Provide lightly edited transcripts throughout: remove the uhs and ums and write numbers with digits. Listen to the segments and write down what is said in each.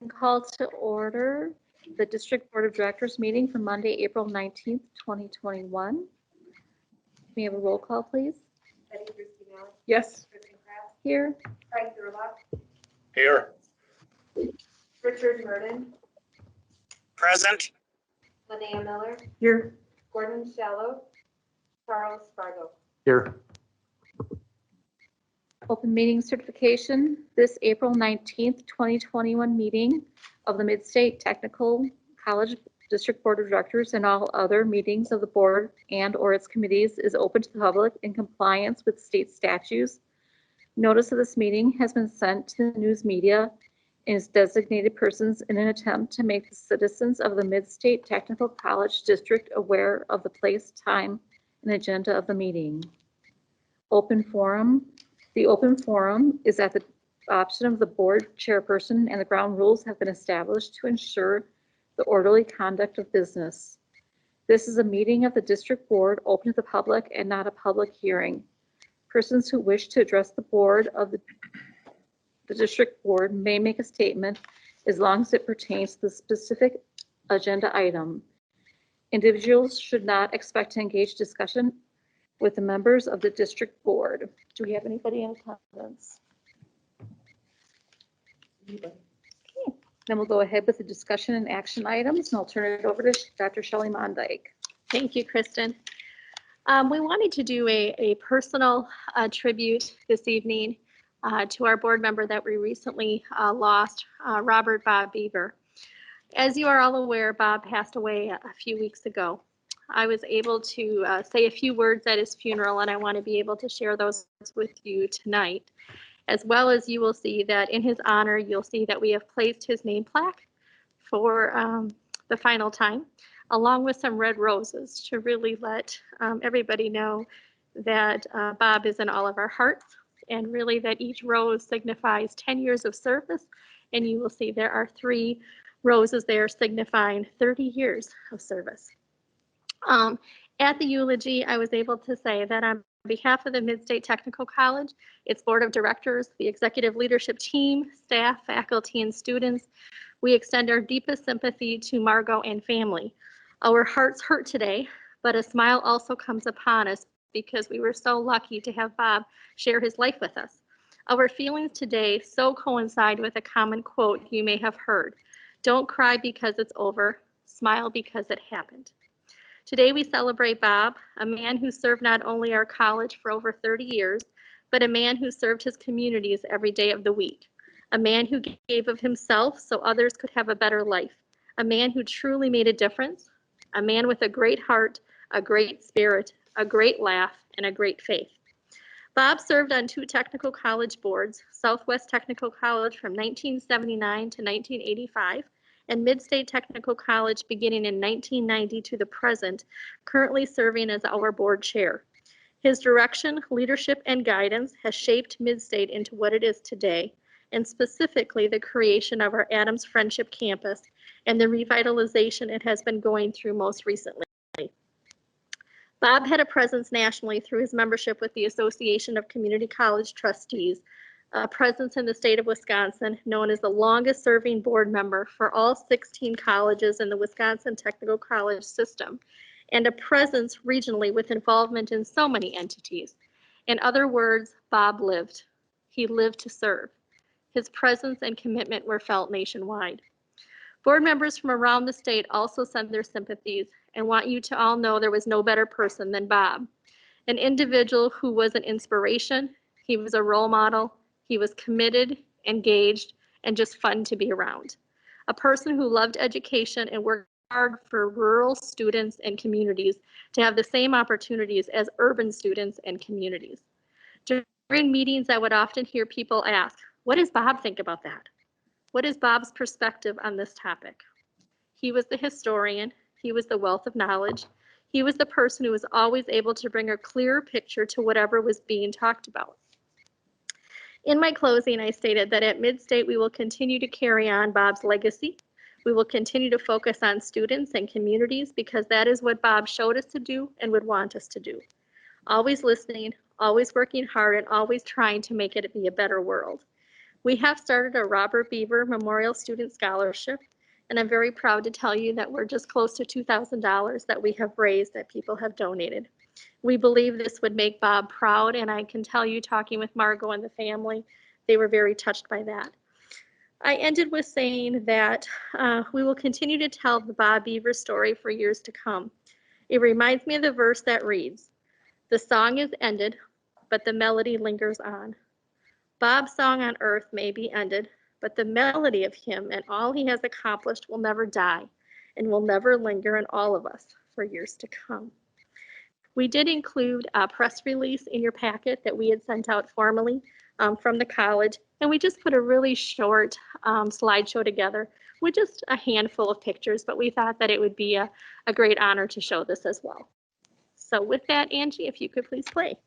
Call to order the District Board of Directors meeting for Monday, April 19th, 2021. May we have a roll call, please? Betty Christinelli. Yes. Kristen Kraft. Here. Craig Durlock. Here. Richard Murden. Present. Linnea Miller. Here. Gordon Shallow. Charles Spargo. Here. Open meeting certification. This April 19th, 2021 meeting of the Mid-State Technical College District Board of Directors and all other meetings of the board and or its committees is open to the public in compliance with state statutes. Notice of this meeting has been sent to the news media and its designated persons in an attempt to make the citizens of the Mid-State Technical College District aware of the place, time, and agenda of the meeting. Open forum. The open forum is at the option of the board chairperson, and the ground rules have been established to ensure the orderly conduct of business. This is a meeting of the district board open to the public and not a public hearing. Persons who wish to address the board of the district board may make a statement as long as it pertains to the specific agenda item. Individuals should not expect to engage discussion with the members of the district board. Do we have anybody in attendance? Okay. Then we'll go ahead with the discussion and action items, and I'll turn it over to Dr. Shelley Mondyke. Thank you, Kristen. We wanted to do a personal tribute this evening to our board member that we recently lost, Robert Bob Beaver. As you are all aware, Bob passed away a few weeks ago. I was able to say a few words at his funeral, and I want to be able to share those with you tonight. As well as you will see that in his honor, you'll see that we have placed his name plaque for the final time, along with some red roses to really let everybody know that Bob is in all of our hearts, and really that each rose signifies 10 years of service. And you will see there are 3 roses there signifying 30 years of service. At the eulogy, I was able to say that on behalf of the Mid-State Technical College, its board of directors, the executive leadership team, staff, faculty, and students, we extend our deepest sympathy to Margot and family. Our hearts hurt today, but a smile also comes upon us because we were so lucky to have Bob share his life with us. Our feelings today so coincide with a common quote you may have heard: "Don't cry because it's over, smile because it happened." Today we celebrate Bob, a man who served not only our college for over 30 years, but a man who served his communities every day of the week. A man who gave of himself so others could have a better life. A man who truly made a difference. A man with a great heart, a great spirit, a great laugh, and a great faith. Bob served on 2 technical college boards, Southwest Technical College from 1979 to 1985, and Mid-State Technical College beginning in 1990 to the present, currently serving as our board chair. His direction, leadership, and guidance has shaped Mid-State into what it is today, and specifically the creation of our Adams Friendship Campus and the revitalization it has been going through most recently. Bob had a presence nationally through his membership with the Association of Community College Trustees, a presence in the state of Wisconsin, known as the longest serving board member for all 16 colleges in the Wisconsin Technical College system, and a presence regionally with involvement in so many entities. In other words, Bob lived. He lived to serve. His presence and commitment were felt nationwide. Board members from around the state also send their sympathies and want you to all know there was no better person than Bob, an individual who was an inspiration. He was a role model. He was committed, engaged, and just fun to be around. A person who loved education and worked hard for rural students and communities to have the same opportunities as urban students and communities. During meetings, I would often hear people ask, "What does Bob think about that? What is Bob's perspective on this topic?" He was the historian. He was the wealth of knowledge. He was the person who was always able to bring a clearer picture to whatever was being talked about. In my closing, I stated that at Mid-State, we will continue to carry on Bob's legacy. We will continue to focus on students and communities because that is what Bob showed us to do and would want us to do. Always listening, always working hard, and always trying to make it be a better world. We have started a Robert Beaver Memorial Student Scholarship, and I'm very proud to tell you that we're just close to $2,000 that we have raised that people have donated. We believe this would make Bob proud, and I can tell you, talking with Margot and the family, they were very touched by that. I ended with saying that we will continue to tell the Bob Beaver story for years to come. It reminds me of the verse that reads, "The song is ended, but the melody lingers on." Bob's song on earth may be ended, but the melody of him and all he has accomplished will never die and will never linger in all of us for years to come. We did include a press release in your packet that we had sent out formally from the college, and we just put a really short slideshow together with just a handful of pictures, but we thought that it would be a great honor to show this as well. So with that, Angie, if you could please play.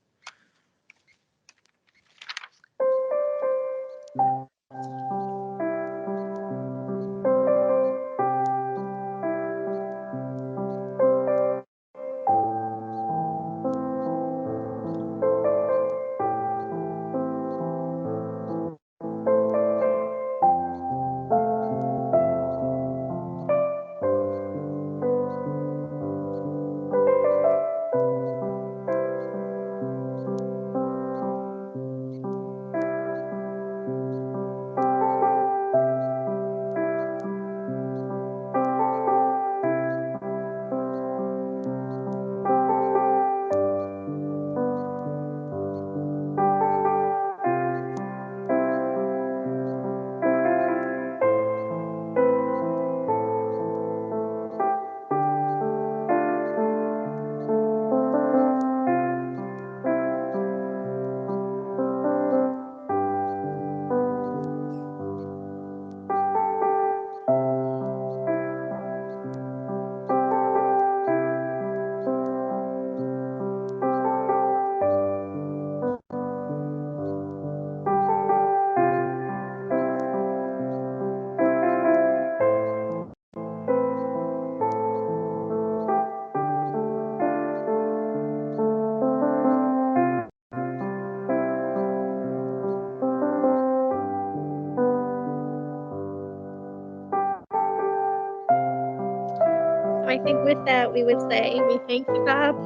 I think with that, we would say we thank you, Bob.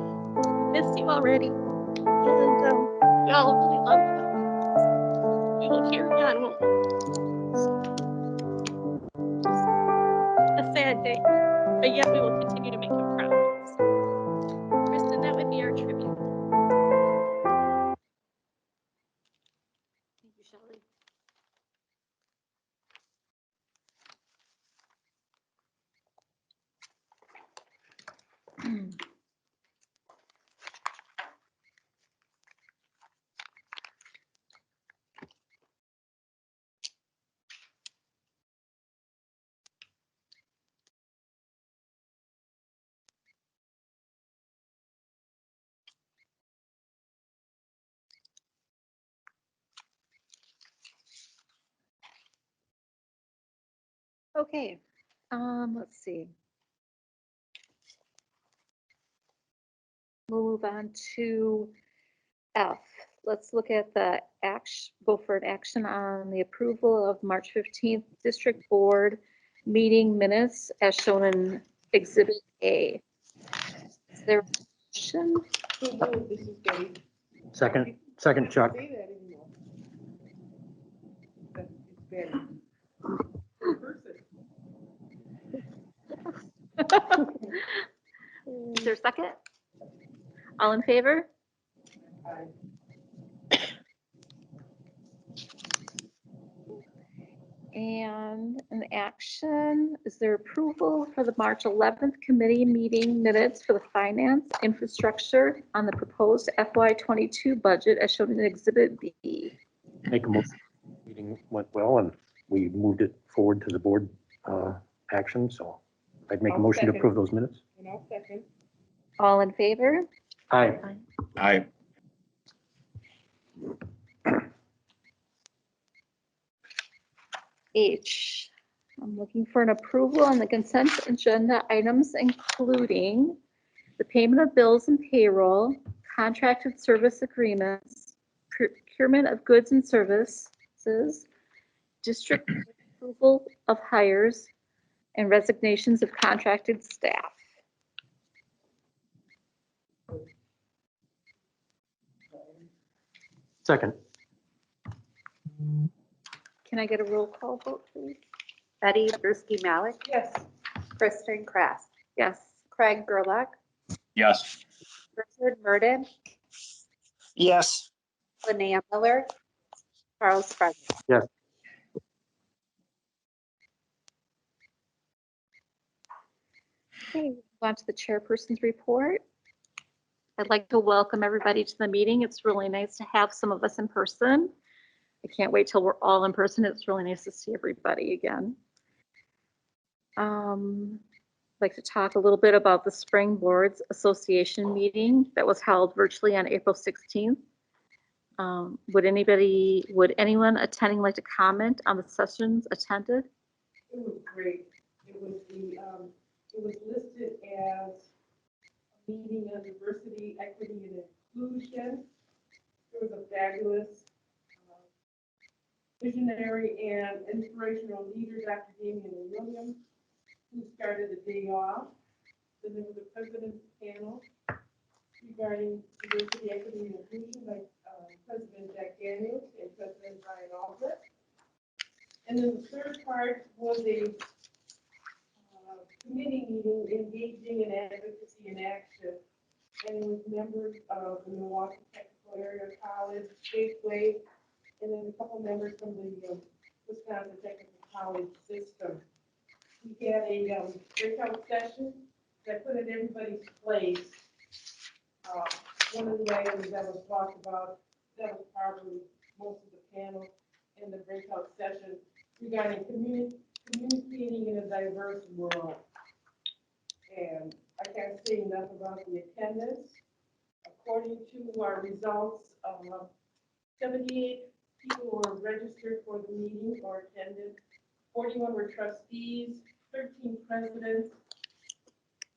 We missed you already. And we all really love you. We will carry on, won't we? A sad day, but yet we will continue to make him proud. So, Kristen, that would be our tribute. Thank you, Shelley. Okay, let's see. We'll move on to F. Let's look at the action, go for an action on the approval of March 15th District Board meeting minutes as shown in Exhibit A. Is there a motion? This is Betty. Second, Chuck. Say that anymore. But it's Betty. Is there a second? All in favor? And an action, is there approval for the March 11th committee meeting minutes for the finance infrastructure on the proposed FY22 budget as shown in Exhibit B? Make a motion. Meeting went well and we moved it forward to the board action. So I'd make a I'll motion to second. approve those minutes. And I'll second. All in favor? Aye. Aye. H, I'm looking for an approval on the consent agenda items, including the payment of bills and payroll, contracted service agreements, procurement of goods and services, district approval of hires and resignations of contracted staff. Second. Can I get a roll call vote, please? Betty Brusky Malik, Yes. Kristen Kraft, Yes. Craig Gerlach, Yes. Richard Murden, Yes. Linnea Miller, Charles Sparks. Okay, move on to the chairperson's report. I'd like to welcome everybody to the meeting. It's really nice to have some of us in person. I can't wait till we're all in person. It's really nice to see everybody again. I'd like to talk a little bit about the Spring Boards Association meeting that was held virtually on April 16th. Would anyone attending like to comment on the sessions attended? It was great. It was listed as a meeting on diversity, equity, and inclusion. It was a fabulous, visionary and inspirational leader, Dr. Damian Williams, who started the day off. Then there was a president's panel regarding diversity, equity, and inclusion by President Jack Daniels and President Brian Albrecht. And then the third part was a committee meeting engaging in advocacy and action. And it was members of the Milwaukee Technical Area College, Gateway, and then a couple members from the Wisconsin Technical College system. We had a breakout session that put in everybody's place. One of the items that was talked about, that was probably most of the panel in the breakout session regarding communicating in a diverse world. And I can't say enough about the attendance. According to our results, 78 people were registered for the meeting or attended. 41 were trustees, 13 presidents,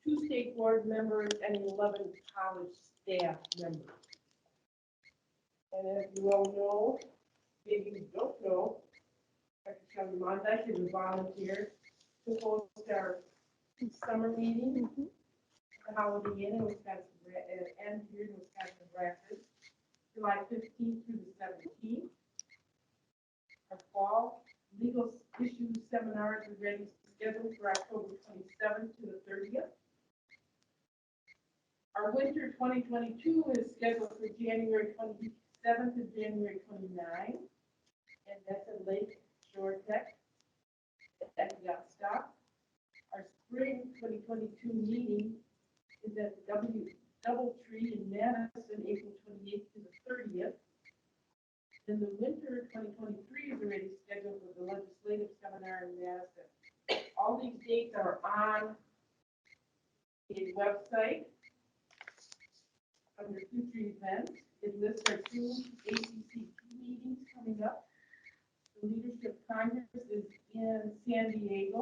2 state board members, and 11 college staff members. And as you all know, maybe you don't know, I can tell you, Monty is a volunteer to host our summer meeting, the Holiday Inn in Wisconsin, and here in Wisconsin Rapids, July 15th through the 17th. Our fall legal issues seminars are ready scheduled for October 27th to the 30th. Our winter 2022 is scheduled for January 27th to January 29th, and that's at Lake Shore Tech at Stock. Our spring 2022 meeting is at Doubletree in Madison, April 28th to the 30th. Then the winter 2023 is already scheduled for the legislative seminar in Madison. All these dates are on the website under future events. It lists our 2 ACCP meetings coming up. The Leadership Congress is in San Diego,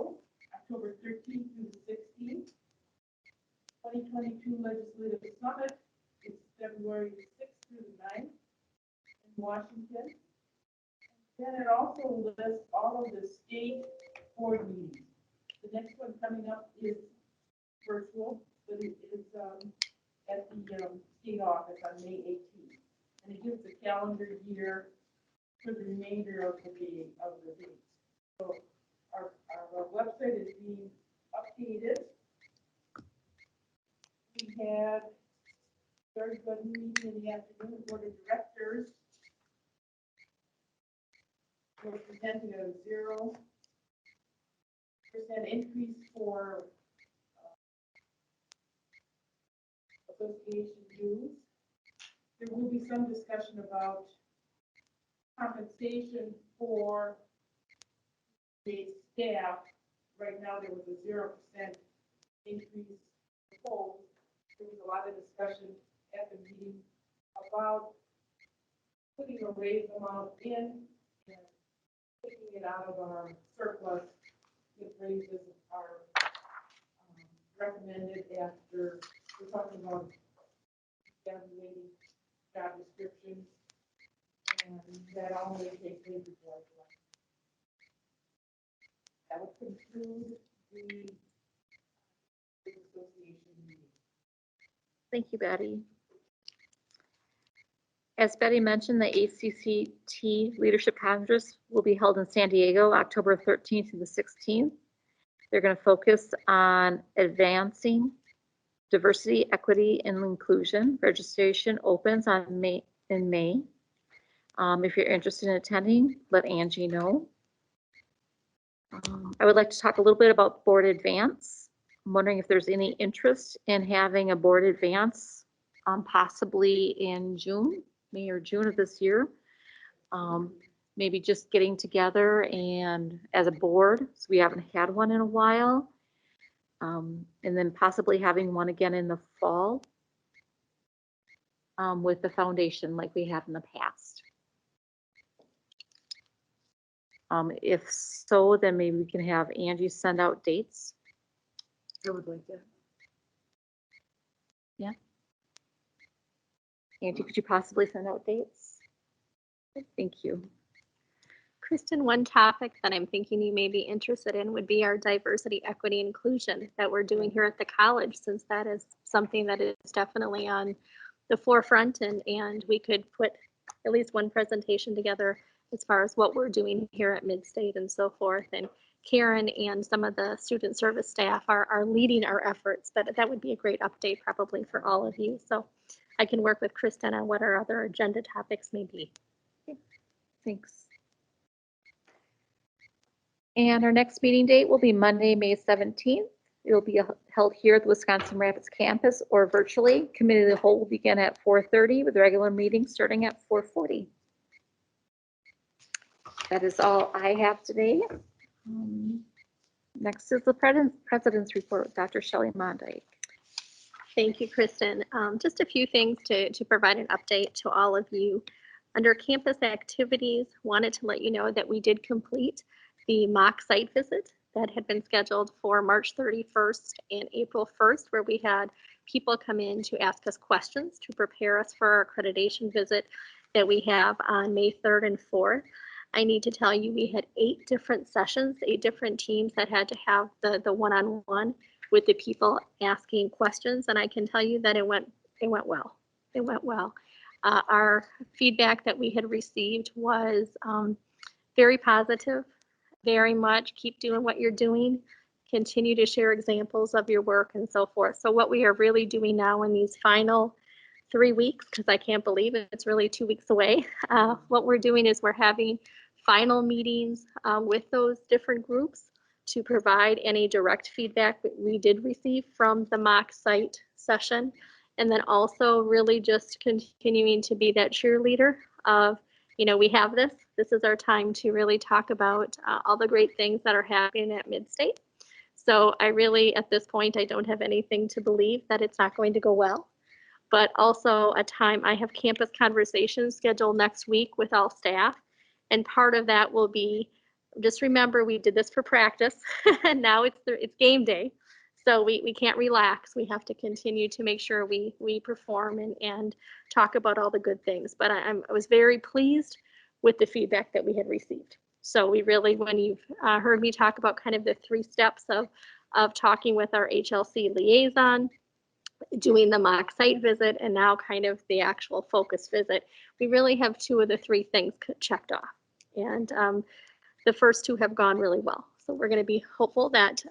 October 13th through the 16th. 2022 Legislative Summit is February 6th through the 9th in Washington. Then it also lists all of the state board meetings. The next one coming up is virtual, but it is at the state office on May 18th. And it gives the calendar year for the remainder of the dates. So our website is being updated. We had very good meeting in the afternoon, board of directors. We're presenting a 0% increase for association dues. There will be some discussion about compensation for the staff. Right now, there was a 0% increase proposed. There was a lot of discussion at the meeting about putting a raise amount in and taking it out of our surplus if raises are recommended after we're talking about evaluating job descriptions, and that all may take place before. That would conclude the association meeting. Thank you, Betty. As Betty mentioned, the ACCT Leadership Congress will be held in San Diego, October 13th to the 16th. They're going to focus on advancing diversity, equity, and inclusion. Registration opens in May. If you're interested in attending, let Angie know. I would like to talk a little bit about board advance. I'm wondering if there's any interest in having a board advance, possibly in June, May or June of this year. Maybe just getting together and as a board, so we haven't had one in a while. And then possibly having one again in the fall with the foundation like we have in the past. If so, then maybe we can have Angie send out dates. I would like to. Yeah. Angie, could you possibly send out dates? Thank you. Kristen, one topic that I'm thinking you may be interested in would be our diversity, equity, inclusion that we're doing here at the college, since that is something that is definitely on the forefront, and we could put at least one presentation together as far as what we're doing here at Midstate and so forth. And Karen and some of the student service staff are leading our efforts, but that would be a great update probably for all of you. So I can work with Kristen on what our other agenda topics may be. Thanks. And our next meeting date will be Monday, May 17th. It will be held here at the Wisconsin Rapids campus or virtually. Committee of the whole will begin at 4:30 with regular meetings starting at 4:40. That is all I have today. Next is the president's report with Dr. Shelley Mondyke. Thank you, Kristen. Just a few things to provide an update to all of you. Under campus activities, wanted to let you know that we did complete the mock site visit that had been scheduled for March 31st and April 1st, where we had people come in to ask us questions to prepare us for our accreditation visit that we have on May 3rd and 4th. I need to tell you, we had 8 different sessions, 8 different teams that had to have the one-on-one with the people asking questions, and I can tell you that it went well. It went well. Our feedback that we had received was very positive, very much keep doing what you're doing, continue to share examples of your work and so forth. So what we are really doing now in these final 3 weeks, because I can't believe it's really 2 weeks away, what we're doing is we're having final meetings with those different groups to provide any direct feedback that we did receive from the mock site session. And then also really just continuing to be that cheerleader of, you know, we have this. This is our time to really talk about all the great things that are happening at Midstate. So I really, at this point, I don't have anything to believe that it's not going to go well. But also a time, I have campus conversations scheduled next week with all staff. And part of that will be, just remember, we did this for practice, and now it's game day. So we can't relax. We have to continue to make sure we perform and talk about all the good things. But I was very pleased with the feedback that we had received. So we really, when you've heard me talk about kind of the 3 steps of talking with our HLC liaison, doing the mock site visit, and now kind of the actual focus visit, we really have 2 of the 3 things checked off. And the first 2 have gone really well. So we're going to be hopeful that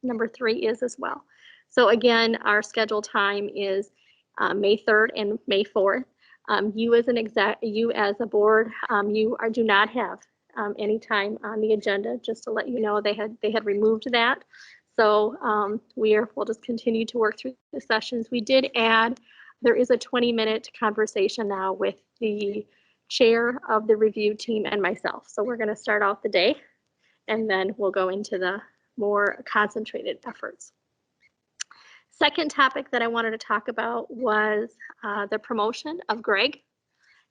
number 3 is as well. So again, our scheduled time is May 3rd and May 4th. You as a board, do not have any time on the agenda. Just to let you know, they had removed that. So we'll just continue to work through the sessions. We did add, there is a 20-minute conversation now with the chair of the review team and myself. So we're going to start out the day, and then we'll go into the more concentrated efforts. Second topic that I wanted to talk about was the promotion of Greg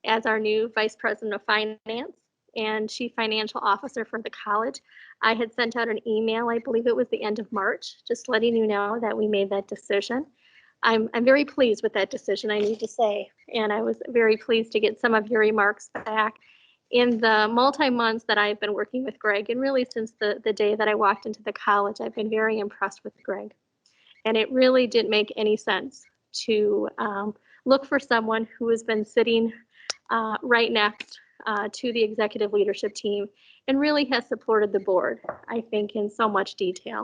as our new Vice President of Finance and Chief Financial Officer for the college. I had sent out an email, I believe it was the end of March, just letting you know that we made that decision. I'm very pleased with that decision, I need to say, and I was very pleased to get some of your remarks back In the multi-months that I've been working with Greg, and really since the day that I walked into the college, I've been very impressed with Greg. And it really didn't make any sense to look for someone who has been sitting right next to the executive leadership team and really has supported the board, I think, in so much detail.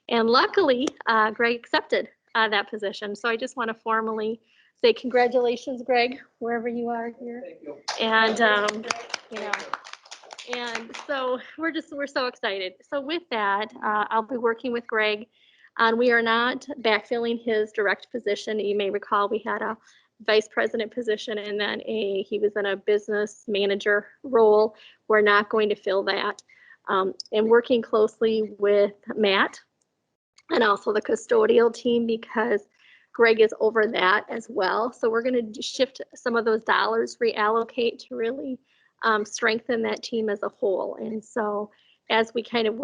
And luckily, Greg accepted that position. So I just want to formally say congratulations, Greg, wherever you are here. Thank you. And, you know, and so we're so excited. So with that, I'll be working with Greg. We are not backfilling his direct position. You may recall we had a vice president position and then he was in a business manager role. We're not going to fill that. And working closely with Matt and also the custodial team because Greg is over that as well. So we're going to shift some of those dollars, reallocate to really strengthen that team as a whole. And so as we kind of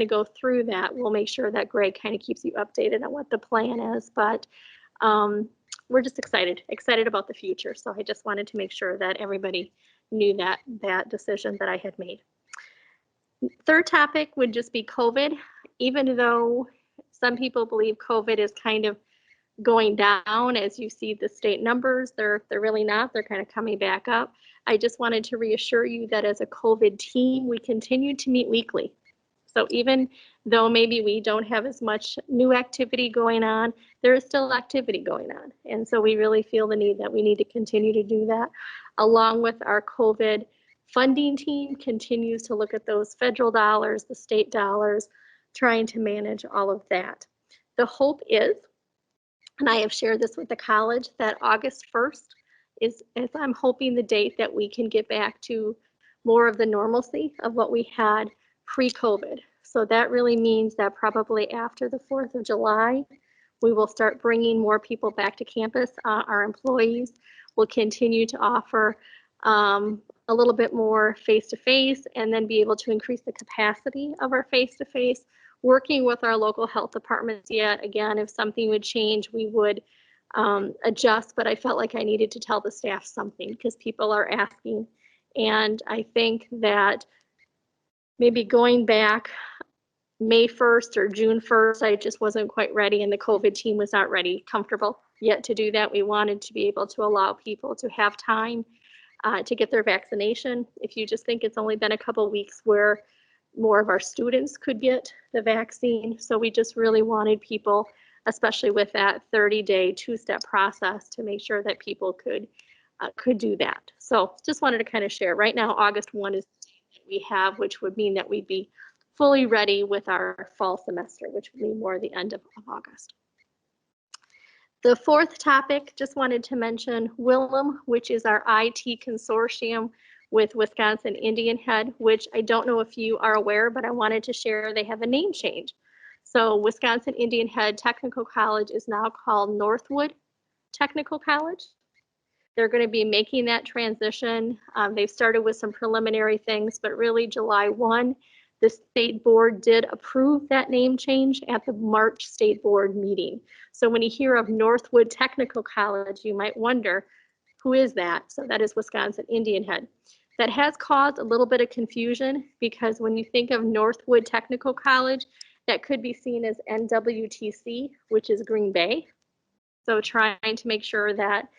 go through that, we'll make sure that Greg kind of keeps you updated on what the plan is. But we're just excited about the future. So I just wanted to make sure that everybody knew that decision that I had made. Third topic would just be COVID. Even though some people believe COVID is kind of going down, as you see the state numbers, they're really not. They're kind of coming back up. I just wanted to reassure you that as a COVID team, we continue to meet weekly. So even though maybe we don't have as much new activity going on, there is still activity going on. And so we really feel the need that we need to continue to do that, along with our COVID funding team continues to look at those federal dollars, the state dollars, trying to manage all of that. The hope is, and I have shared this with the college, that August 1st is I'm hoping the date that we can get back to more of the normalcy of what we had pre-COVID. So that really means that probably after the 4th of July, we will start bringing more people back to campus. Our employees will continue to offer a little bit more face-to-face and then be able to increase the capacity of our face-to-face, working with our local health departments yet. Again, if something would change, we would adjust, but I felt like I needed to tell the staff something because people are asking. And I think that maybe going back May 1st or June 1st, I just wasn't quite ready and the COVID team was not ready, comfortable yet to do that. We wanted to be able to allow people to have time to get their vaccination. If you just think it's only been a couple weeks where more of our students could get the vaccine. So we just really wanted people, especially with that 30-day two-step process, to make sure that people could do that. So just wanted to kind of share. Right now, August 1 is the date that we have, which would mean that we'd be fully ready with our fall semester, which would be more the end of August. The fourth topic, just wanted to mention WILLM, which is our IT consortium with Wisconsin Indian Head, which I don't know if you are aware, but I wanted to share they have a name change. So Wisconsin Indian Head Technical College is now called Northwood Technical College. They're going to be making that transition. They've started with some preliminary things, but really July 1, the state board did approve that name change at the March state board meeting. So when you hear of Northwood Technical College, you might wonder, who is that? So that is Wisconsin Indian Head. That has caused a little bit of confusion because when you think of Northwood Technical College, that could be seen as NWTC, which is Green Bay. So trying to make sure that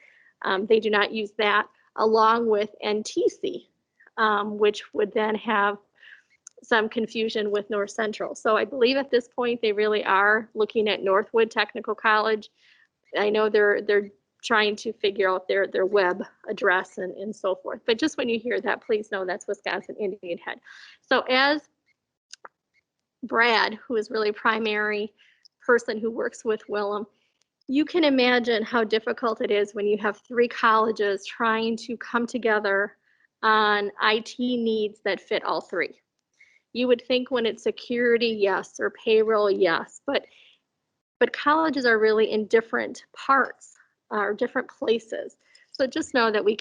they do not use that along with NTC, which would then have some confusion with North Central. So I believe at this point they really are looking at Northwood Technical College. I know they're trying to figure out their web address and so forth. But just when you hear that, please know that's Wisconsin Indian Head. So as Brad, who is really primary person who works with WILLM, you can imagine how difficult it is when you have three colleges trying to come together on IT needs that fit all three. You would think when it's security, yes, or payroll, yes, but colleges are really in different parts or different places. So just know that we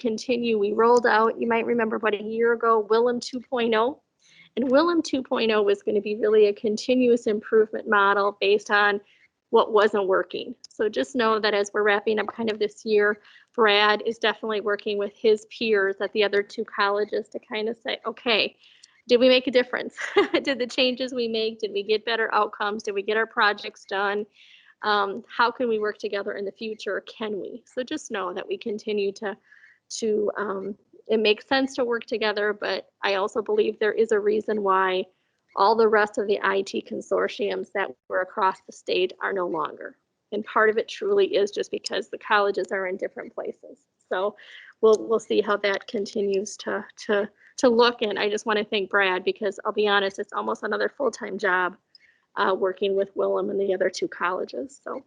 rolled out, you might remember about a year ago, WILLM 2.0. And WILLM 2.0 was going to be really a continuous improvement model based on what wasn't working. So just know that as we're wrapping up kind of this year, Brad is definitely working with his peers at the other two colleges to kind of say, okay, did we make a difference? Did the changes we make, did we get better outcomes? Did we get our projects done? How can we work together in the future? Can we? So just know that we continue to it makes sense to work together, but I also believe there is a reason why all the rest of the IT consortiums that were across the state are no longer. And part of it truly is just because the colleges are in different places. So we'll see how that continues to look. And I just want to thank Brad, because I'll be honest, it's almost another full-time job working with Willem and the other two colleges. So,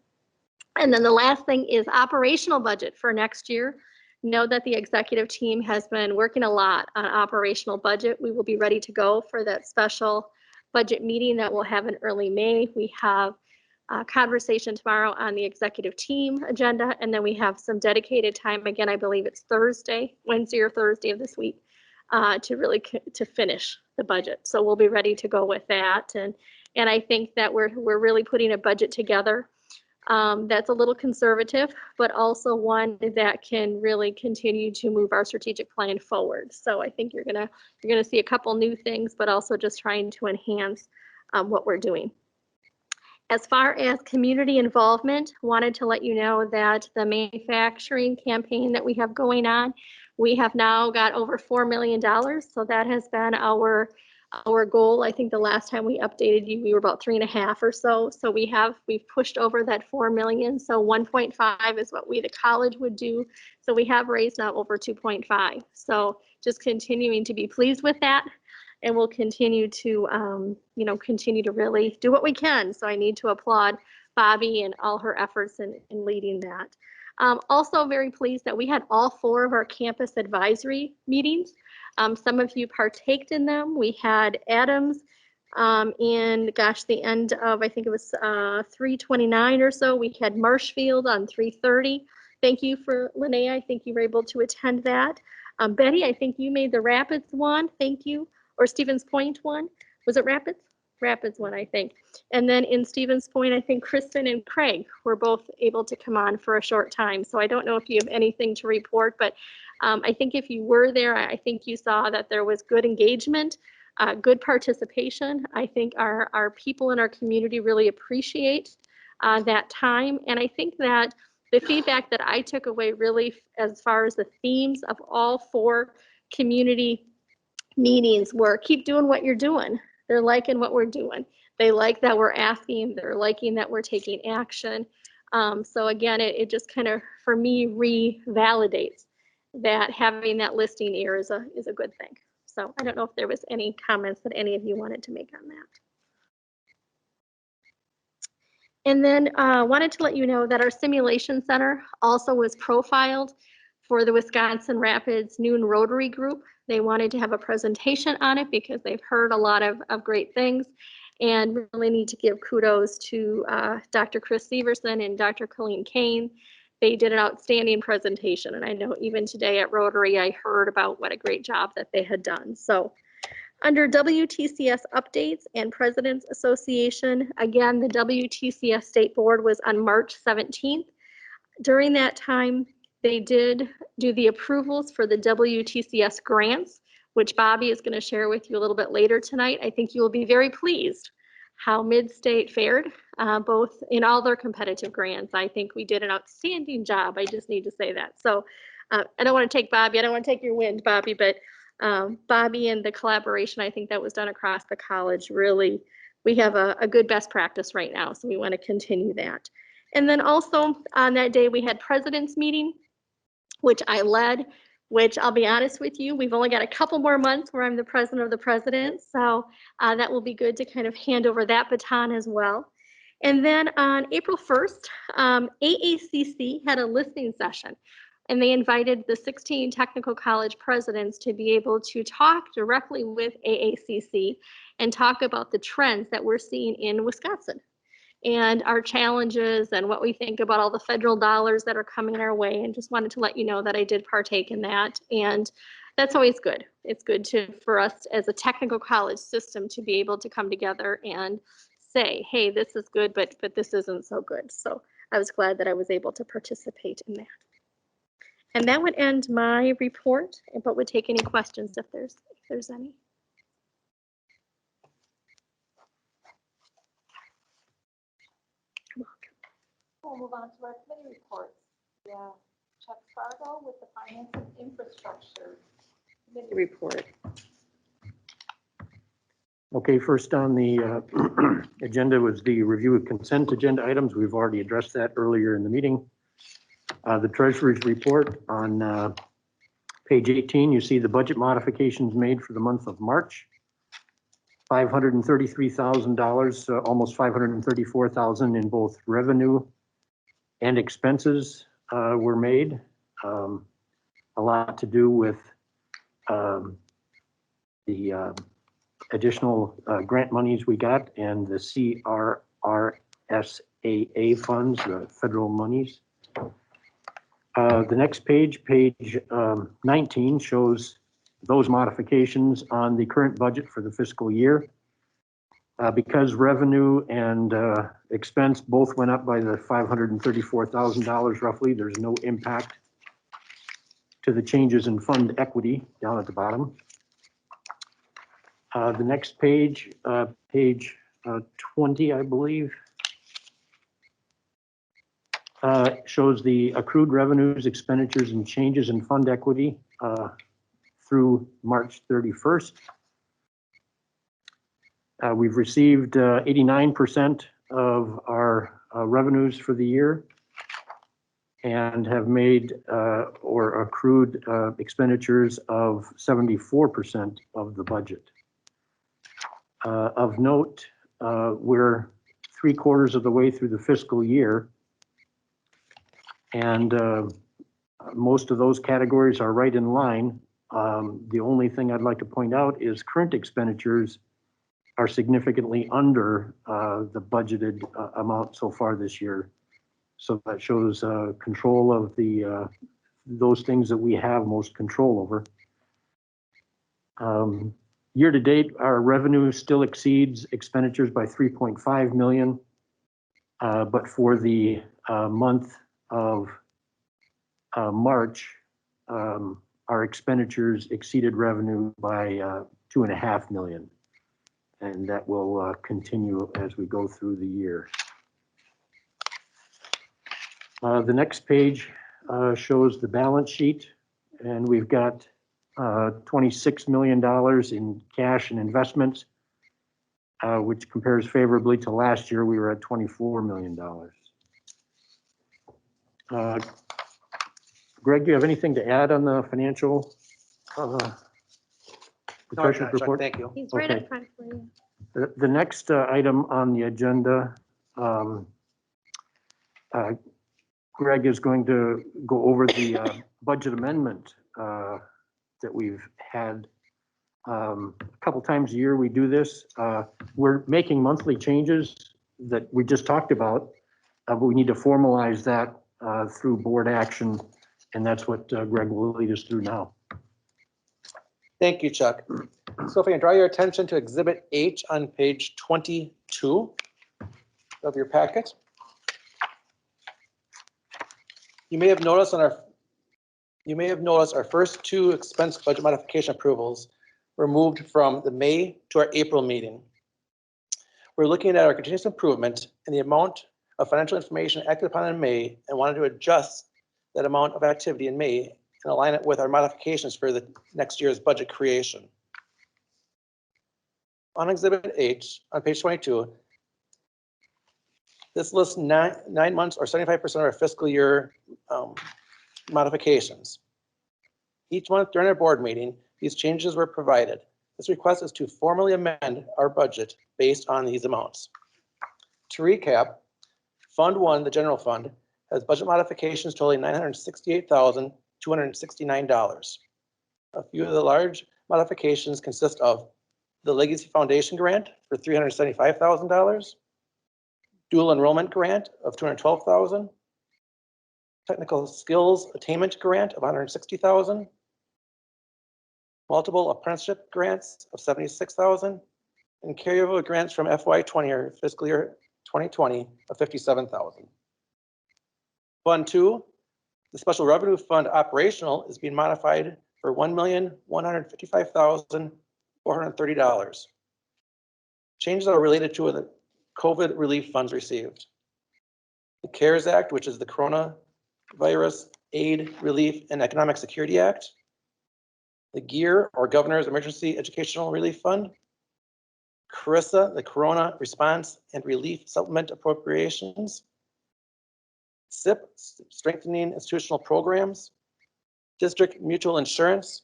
and then the last thing is operational budget for next year. Know that the executive team has been working a lot on operational budget. We will be ready to go for that special budget meeting that we'll have in early May. We have a conversation tomorrow on the executive team agenda, and then we have some dedicated time, again, I believe it's Wednesday or Thursday of this week, to really to finish the budget. So we'll be ready to go with that. And I think that we're really putting a budget together that's a little conservative, but also one that can really continue to move our strategic plan forward. So I think you're gonna see a couple new things, but also just trying to enhance what we're doing. As far as community involvement, wanted to let you know that the manufacturing campaign that we have going on, we have now got over $4 million. So that has been our goal. I think the last time we updated you, we were about 3.5 or so. So we've pushed over that 4 million. So 1.5 is what the college would do. So we have raised now over 2.5. So just continuing to be pleased with that. And we'll continue to, continue to really do what we can. So I need to applaud Bobby and all her efforts in leading that. Also very pleased that we had all 4 of our campus advisory meetings. Some of you partaked in them. We had Adams in, the end of, I think it was 3:29 or so. We had Marshfield on 3:30. Thank you for Linnea. I think you were able to attend that. Betty, I think you made the Rapids one. Thank you. Or Stevens Point one. Was it Rapids? Rapids one, I think. And then in Stevens Point, I think Kristen and Craig were both able to come on for a short time. So I don't know if you have anything to report, but I think if you were there, I think you saw that there was good engagement, good participation. I think our people in our community really appreciate that time. And I think that the feedback that I took away really as far as the themes of all 4 community meetings were keep doing what you're doing. They're liking what we're doing. They like that we're asking. They're liking that we're taking action. So again, it just kind of, for me, revalidates that having that listening ear is a good thing. So I don't know if there was any comments that any of you wanted to make on that. And then wanted to let you know that our simulation center also was profiled for the Wisconsin Rapids Noon Rotary Group. They wanted to have a presentation on it because they've heard a lot of great things, and really need to give kudos to Dr. Chris Severson and Dr. Colleen Kane. They did an outstanding presentation, and I know even today at Rotary, I heard about what a great job that they had done. So under WTCS updates and President's Association, again, the WTCS State Board was on March 17th. During that time, they did do the approvals for the WTCS grants, which Bobby is going to share with you a little bit later tonight. I think you will be very pleased how Mid-State fared, both in all their competitive grants. I think we did an outstanding job. I just need to say that. So I don't want to take Bobby, I don't want to take your wind, Bobby, but Bobby and the collaboration, I think that was done across the college, really, we have a good best practice right now. So we want to continue that. And then also on that day, we had president's meeting, which I led, which I'll be honest with you, we've only got a couple more months where I'm the president of the president. So that will be good to kind of hand over that baton as well. And then on April 1st, AACC had a listening session, and they invited the 16 technical college presidents to be able to talk directly with AACC and talk about the trends that we're seeing in Wisconsin and our challenges and what we think about all the federal dollars that are coming our way. And just wanted to let you know that I did partake in that. And that's always good. It's good for us as a technical college system to be able to come together and say, hey, this is good, but this isn't so good. So I was glad that I was able to participate in that. And that would end my report, but would take any questions if there's any. We'll move on to our committee reports. Yeah, Chuck Fargo with the Finance and Infrastructure Committee report. Okay, first on the agenda was the review of consent agenda items. We've already addressed that earlier in the meeting. The treasurer's report on page 18, you see the budget modifications made for the month of March. $533,000, almost $534,000 in both revenue and expenses were made. A lot to do with the additional grant monies we got and the CRRSAA funds, the federal monies. The next page, page 19, shows those modifications on the current budget for the fiscal year. Because revenue and expense both went up by the $534,000 roughly, there's no impact to the changes in fund equity down at the bottom. The next page, page 20, I believe, shows the accrued revenues, expenditures, and changes in fund equity through March 31st. We've received 89% of our revenues for the year and have made or accrued expenditures of 74% of the budget. Of note, we're 3/4 of the way through the fiscal year, and most of those categories are right in line. The only thing I'd like to point out is current expenditures are significantly under the budgeted amount so far this year. So that shows control of the those things that we have most control over. Year to date, our revenue still exceeds expenditures by 3.5 million, but for the month of March, our expenditures exceeded revenue by 2.5 million, and that will continue as we go through the year. The next page shows the balance sheet, and we've got $26 million in cash and investments, which compares favorably to last year. We were at $24 million. Greg, do you have anything to add on the financial? The treasurer's report? Thank you. He's right Okay. up front for you. The next item on the agenda, Greg is going to go over the budget amendment that we've had. A couple times a year we do this. We're making monthly changes that we just talked about, but we need to formalize that through board action, and that's what Greg will lead us through now. Thank you, Chuck. So if I can draw your attention to Exhibit H on page 22 of your packet. You may have noticed our first two expense budget modification approvals were moved from the May to our April meeting. We're looking at our continuous improvement and the amount of financial information acted upon in May and wanted to adjust that amount of activity in May and align it with our modifications for the next year's budget creation. On Exhibit H on page 22, this lists nine months or 75% of our fiscal year modifications. Each month during our board meeting, these changes were provided. This request is to formally amend our budget based on these amounts. To recap, Fund 1, the general fund, has budget modifications totaling $968,269. A few of the large modifications consist of the Legacy Foundation grant for $375,000, dual enrollment grant of $212,000, technical skills attainment grant of $160,000, multiple apprenticeship grants of $76,000, and carryover grants from FY20 or fiscal year 2020 of $57,000. Fund 2, the special revenue fund operational is being modified for $1,155,430. Changes are related to the COVID relief funds received. The CARES Act, which is the Coronavirus Aid, Relief, and Economic Security Act. The GEAR, or Governor's Emergency Educational Relief Fund. CRISA, the Corona Response and Relief Supplement Appropriations. SIP, Strengthening Institutional Programs. District Mutual Insurance,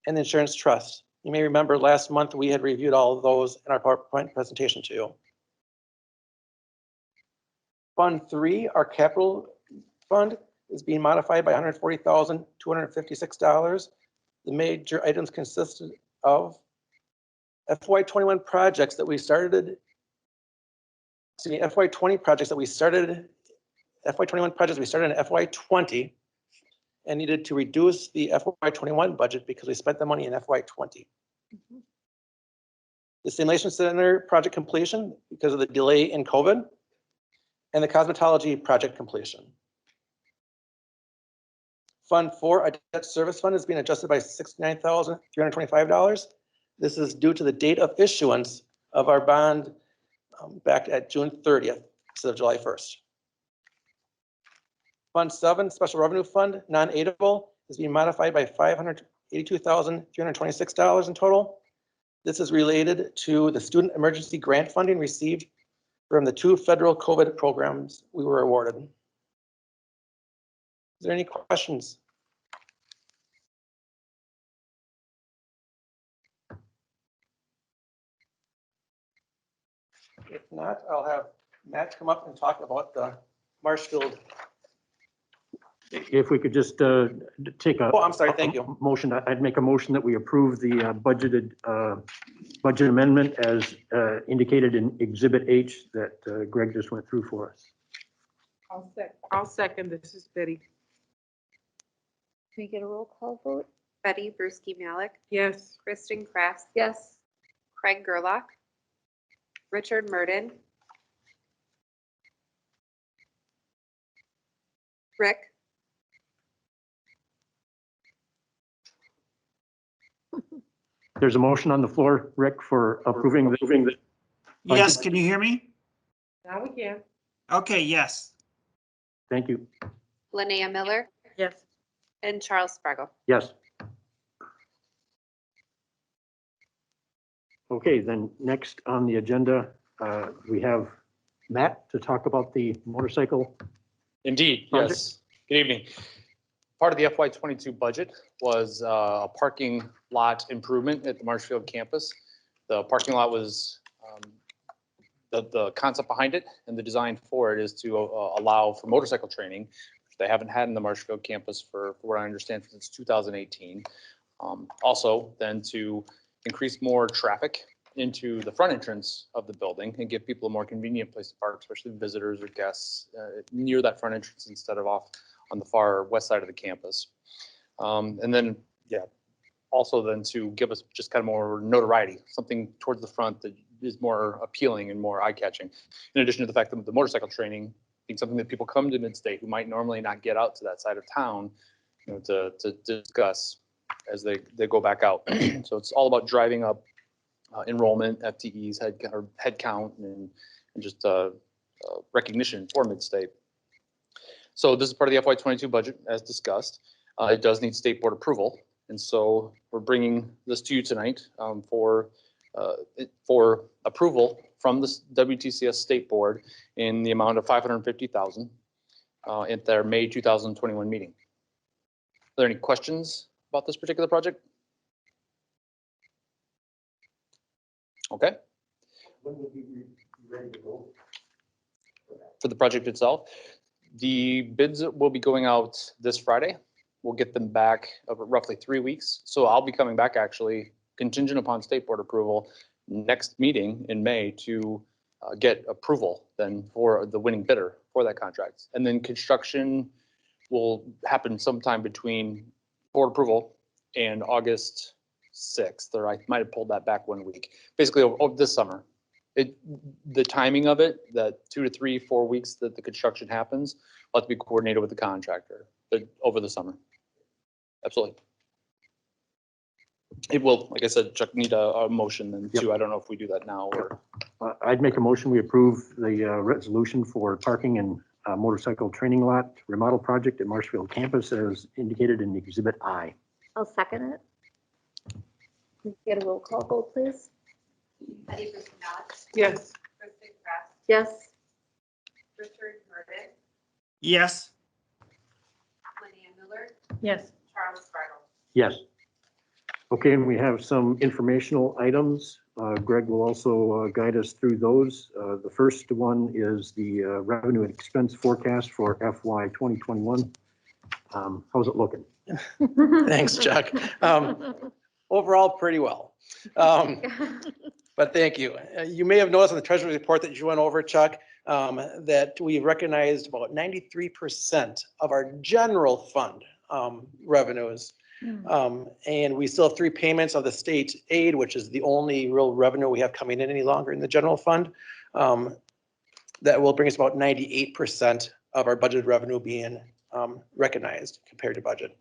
and the Insurance Trust. You may remember last month we had reviewed all of those in our PowerPoint presentation to you. Fund 3, our capital fund, is being modified by $140,256. The major items consisted of FY21 projects that we started, FY20 projects that we started, FY21 projects we started in FY20 and needed to reduce the FY21 budget because we spent the money in FY20. The Simulation Center project completion because of the delay in COVID, and the cosmetology project completion. Fund 4, our debt service fund, is being adjusted by $69,325. This is due to the date of issuance of our bond back at June 30th instead of July 1st. Fund 7, special revenue fund, non-aidable, is being modified by $582,326 in total. This is related to the student emergency grant funding received from the 2 federal COVID programs we were awarded. Is there any questions? If not, I'll have Matt come up and talk about the Marshfield. If we could just take a. Oh, I'm sorry, thank you. Motion, I'd make a motion that we approve the budgeted budget amendment as indicated in Exhibit H that Greg just went through for us. I'll second. This is Betty. Can we get a roll call vote? Betty Brusky Malik, Yes. Kristen Kraft, Yes. Craig Gerlach, Richard Murden, Rick, There's a motion on the floor, Rick, for approving the. Yes, can you hear me? Now we can. Okay, yes. Thank you. Linnea Miller, Yes. and Charles Spargo. Yes. Okay, then next on the agenda, we have Matt to talk about the motorcycle. Indeed, Project? yes. Good evening. Part of the FY22 budget was a parking lot improvement at the Marshfield campus. The parking lot was, the concept behind it and the design for it is to allow for motorcycle training, which they haven't had in the Marshfield campus for what I understand since 2018. Also then to increase more traffic into the front entrance of the building and give people a more convenient place to park, especially visitors or guests near that front entrance instead of off on the far west side of the campus. And then, yeah, also then to give us just kind of more notoriety, something towards the front that is more appealing and more eye-catching. In addition to the fact that the motorcycle training being something that people come to Mid-State who might normally not get out to that side of town, you know, to discuss as they go back out. So it's all about driving up enrollment, FTEs, head count, and just recognition for Mid-State. So this is part of the FY22 budget, as discussed. It does need state board approval, and so we're bringing this to you tonight for approval from the WTCS State Board in the amount of $550,000 at their May 2021 meeting. Are there any questions about this particular project? Okay. When will you be ready to go? For the project itself, the bids will be going out this Friday. We'll get them back over roughly 3 weeks. So I'll be coming back actually contingent upon state board approval next meeting in May to get approval then for the winning bidder for that contract. And then construction will happen sometime between board approval and August 6th, or I might have pulled that back 1 week, basically over this summer. The timing of it, that 2 to 3, 4 weeks that the construction happens, will have to be coordinated with the contractor over the summer. Absolutely. It will, like I said, Chuck, need a motion then too. I don't know if we do that now or. I'd make a motion, we approve the resolution for parking and motorcycle training lot remodel project at Marshfield campus as indicated in Exhibit I. I'll second it. Can we get a roll call vote, please? Betty Kristendoff, Yes. Kristen Kress, Yes. Richard Murden, Yes. Linnea Miller, Yes. Charles Spargo. Yes. Okay, and we have some informational items. Greg will also guide us through those. The first one is the revenue and expense forecast for FY 2021. How's it looking? Thanks, Chuck. Overall, pretty well. But thank you. You may have noticed in the treasury report that you went over, Chuck, that we recognized about 93% of our general fund revenues. And we still have 3 payments of the state aid, which is the only real revenue we have coming in any longer in the general fund. That will bring us about 98% of our budgeted revenue being recognized compared to budget.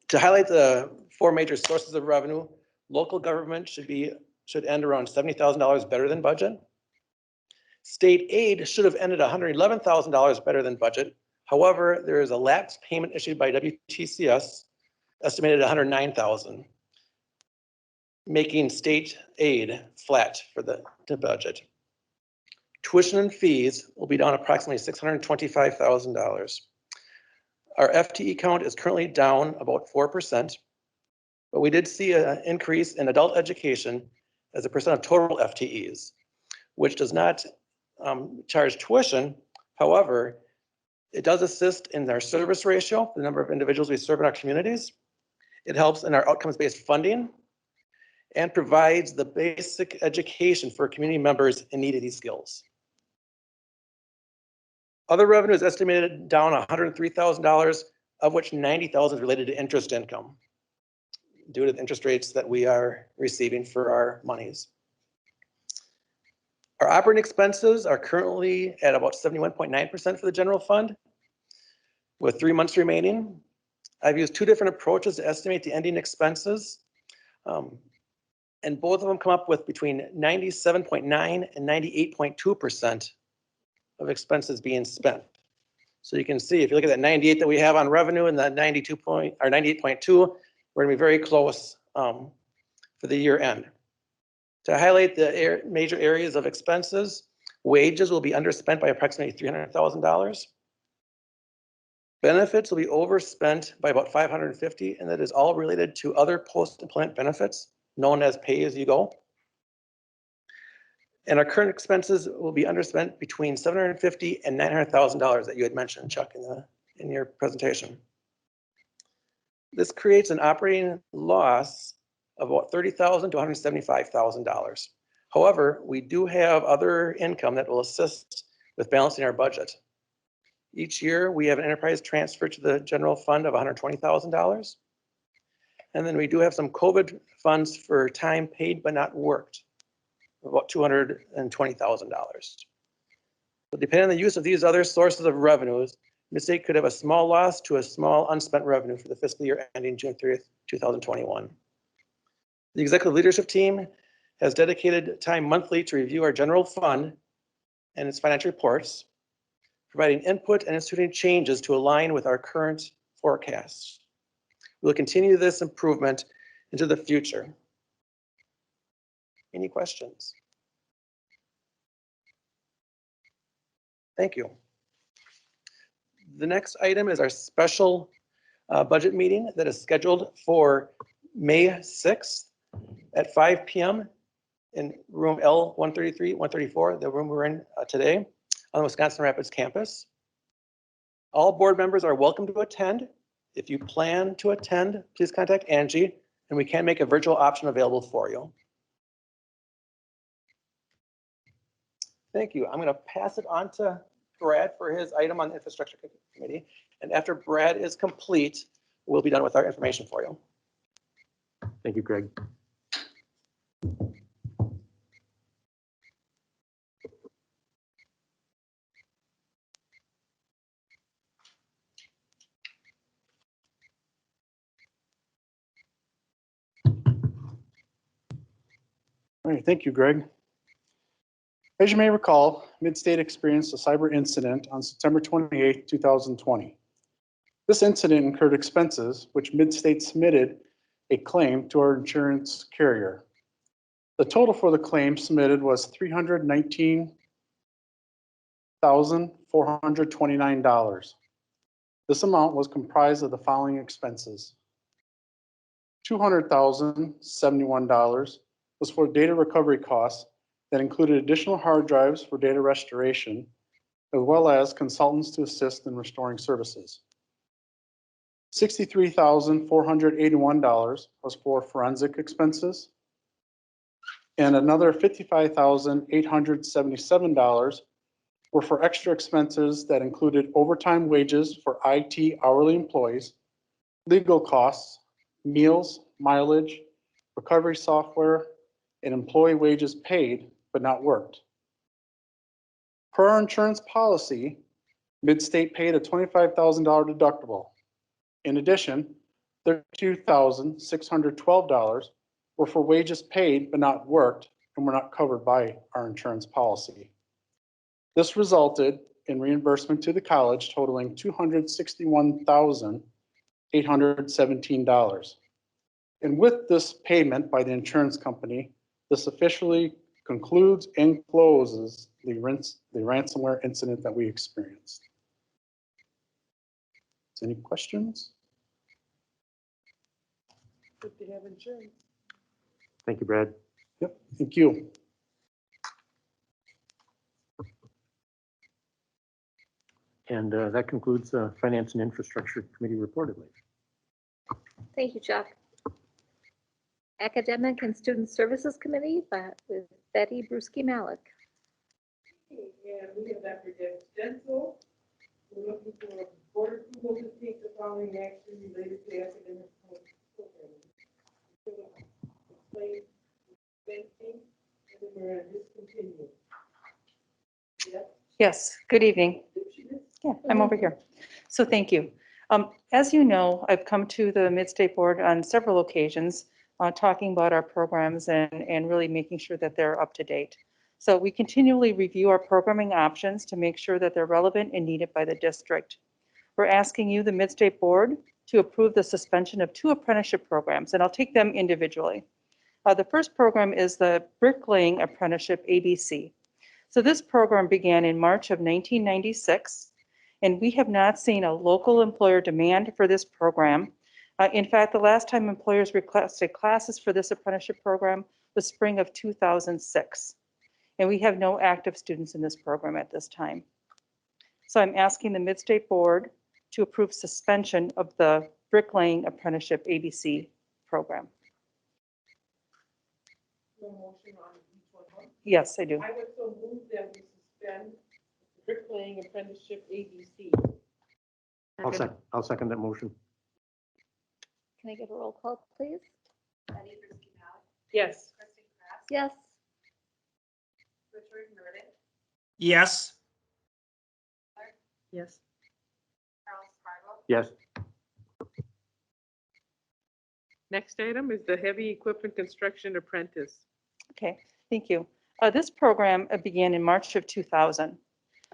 To highlight the 4 major sources of revenue, local government should end around $70,000 better than budget. State aid should have ended $111,000 better than budget. However, there is a lapse payment issued by WTCS estimated at $109,000, making state aid flat for the budget. Tuition and fees will be down approximately $625,000. Our FTE count is currently down about 4%, but we did see an increase in adult education as a percent of total FTEs, which does not charge tuition. However, it does assist in our service ratio, the number of individuals we serve in our communities. It helps in our outcomes-based funding and provides the basic education for community members in need of these skills. Other revenue is estimated down $103,000, of which $90,000 is related to interest income due to the interest rates that we are receiving for our monies. Our operating expenses are currently at about 71.9% for the general fund, with 3 months remaining. I've used 2 different approaches to estimate the ending expenses, and both of them come up with between 97.9 and 98.2% of expenses being spent. So you can see, if you look at that 98 that we have on revenue and that 98.2, we're gonna be very close for the year end. To highlight the major areas of expenses, wages will be underspent by approximately $300,000. Benefits will be overspent by about $550,000, and that is all related to other post-employment benefits known as pay-as-you-go. And our current expenses will be underspent between $750,000 and $900,000 that you had mentioned, Chuck, in your presentation. This creates an operating loss of about $30,000 to $175,000. However, we do have other income that will assist with balancing our budget. Each year, we have an enterprise transfer to the general fund of $120,000. And then we do have some COVID funds for time paid but not worked, about $220,000. So depending on the use of these other sources of revenues, Mid-State could have a small loss to a small unspent revenue for the fiscal year ending June 30th, 2021. The executive leadership team has dedicated time monthly to review our general fund and its financial reports, providing input and instituting changes to align with our current forecasts. We will continue this improvement into the future. Any questions? Thank you. The next item is our special budget meeting that is scheduled for May 6th at 5 p.m. in room L133, 134, the room we're in today on the Wisconsin Rapids campus. All board members are welcome to attend. If you plan to attend, please contact Angie, and we can make a virtual option available for you. Thank you. I'm going to pass it on to Brad for his item on the infrastructure committee. And after Brad is complete, we'll be done with our information for you. Thank you, Greg. All right, thank you, Greg. As you may recall, Midstate experienced a cyber incident on September 28, 2020. This incident incurred expenses, which Midstate submitted a claim to our insurance carrier. The total for the claim submitted was $319,429. This amount was comprised of the following expenses. $200,071 was for data recovery costs that included additional hard drives for data restoration, as well as consultants to assist in restoring services. $63,481 was for forensic expenses, and another $55,877 were for extra expenses that included overtime wages for IT hourly employees, legal costs, meals, mileage, recovery software, and employee wages paid but not worked. Per our insurance policy, Midstate paid a $25,000 deductible. In addition, $32,612 were for wages paid but not worked and were not covered by our insurance policy. This resulted in reimbursement to the college totaling $261,817. And with this payment by the insurance company, this officially concludes and closes the ransomware incident that we experienced. Any questions? Good to have insurance. Thank you, Brad. Yep, thank you. And that concludes the Finance and Infrastructure Committee reportedly. Thank you, Chuck. Academic and Student Services Committee, but with Betty Brusky-Malik. And we have Dr. Deb Stencil. We're looking for a board approval to take the following action related to academic programming. Explain banking, and then we're going to discontinue. Yep. Yes, good evening. Yeah, I'm over here. So thank you. As you know, I've come to the Midstate Board on several occasions talking about our programs and really making sure that they're up to date. So we continually review our programming options to make sure that they're relevant and needed by the district. We're asking you, the Midstate Board, to approve the suspension of 2 apprenticeship programs, and I'll take them individually. The first program is the Bricklaying Apprenticeship ABC. So this program began in March of 1996, and we have not seen a local employer demand for this program. In fact, the last time employers requested classes for this apprenticeship program was spring of 2006. And we have no active students in this program at this time. So I'm asking the Midstate Board to approve suspension of the Bricklaying Apprenticeship ABC program. No motion on each one, huh? Yes, I do. I would so move that we suspend the bricklaying apprenticeship ABC. I'll second that motion. Can I get a roll call, please? Betty Brusky-Malik, Yes. Kristen Kress, Yes. Richard Murden, Yes. Yes. Charles Spargo, Yes. Next item is the heavy equipment construction apprentice. Okay, thank you. This program began in March of 2000.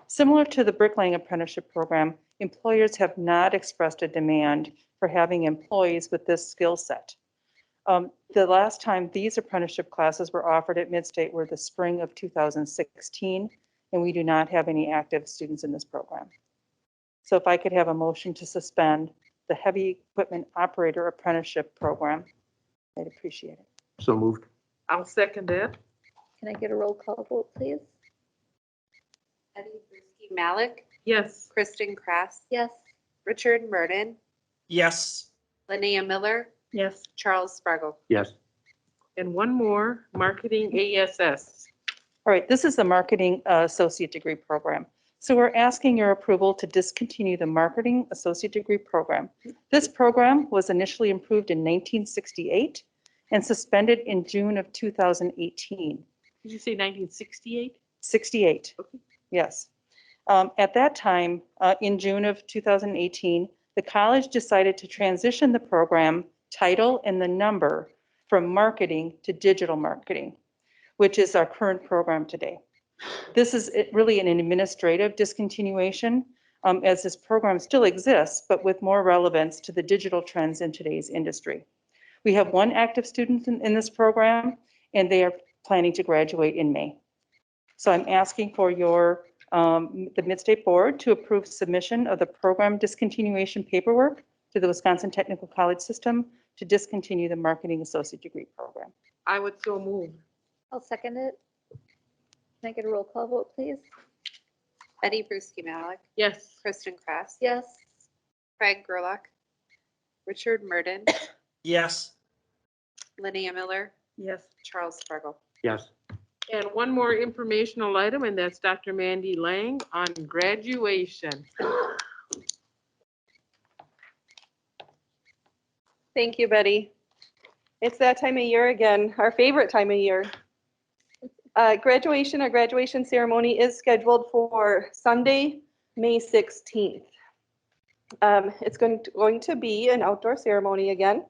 Similar to the Bricklaying Apprenticeship Program, employers have not expressed a demand for having employees with this skill set. The last time these apprenticeship classes were offered at Midstate were the spring of 2016, and we do not have any active students in this program. So if I could have a motion to suspend the Heavy Equipment Operator Apprenticeship Program, I'd appreciate it. So moved. I'll second that. Can I get a roll call vote, please? Betty Brusky-Malik, Yes. Kristen Kress, Yes. Richard Murden, Yes. Linnea Miller, Yes. Charles Spargo. Yes. And one more, marketing ASS. All right, this is the Marketing Associate Degree Program. So we're asking your approval to discontinue the Marketing Associate Degree Program. This program was initially approved in 1968 and suspended in June of 2018. Did you say 1968? 68, Okay. yes. At that time, in June of 2018, the college decided to transition the program title and the number from marketing to digital marketing. which is our current program today. This is really an administrative discontinuation, as this program still exists, but with more relevance to the digital trends in today's industry. We have one active student in this program, and they are planning to graduate in May. So I'm asking for the Mid-State Board to approve submission of the program discontinuation paperwork to the Wisconsin Technical College System to discontinue the Marketing Associate Degree Program. I would so move. I'll second it. Can I get a roll call vote, please? Betty Bruschi Malik, Yes. Kristen Kress, Yes. Craig Gerlach, Richard Murden, yes, Linnea Miller, Yes. Charles Spargo. Yes. And one more informational item, and that's Dr. Mandy Lang on graduation. Thank you, Betty. It's that time of year again, our favorite time of year. Our graduation ceremony is scheduled for Sunday, May 16th. It's going to be an outdoor ceremony again.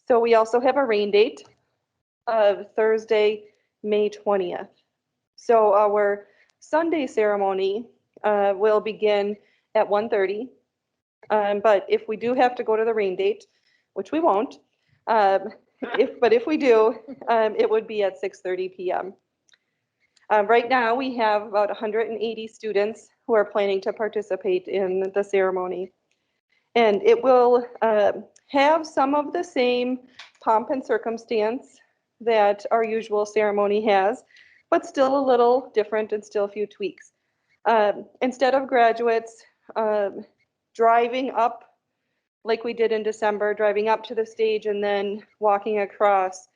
So we also have a rain date of Thursday, May 20th. So our Sunday ceremony will begin at 1:30. But if we do have to go to the rain date, which we won't, if we do, it would be at 6:30 p.m. Right now, we have about 180 students who are planning to participate in the ceremony. And it will have some of the same pomp and circumstance that our usual ceremony has, but still a little different and still a few tweaks. Instead of graduates driving up like we did in December, driving up to the stage and then walking across,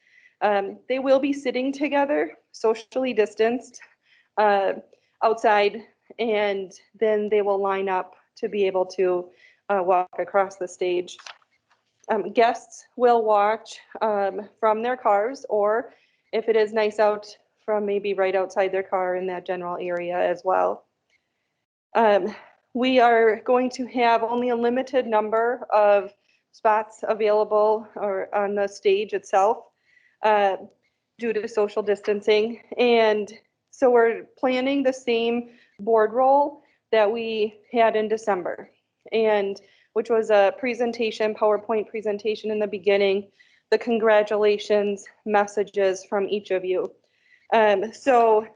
they will be sitting together, socially distanced, outside, and then they will line up to be able to walk across the stage. Guests will watch from their cars, or if it is nice out, from maybe right outside their car in that general area as well. We are going to have only a limited number of spots available or on the stage itself due to social distancing. And so we're planning the same board roll that we had in December, and which was a presentation, PowerPoint presentation in the beginning, the congratulations messages from each of you. So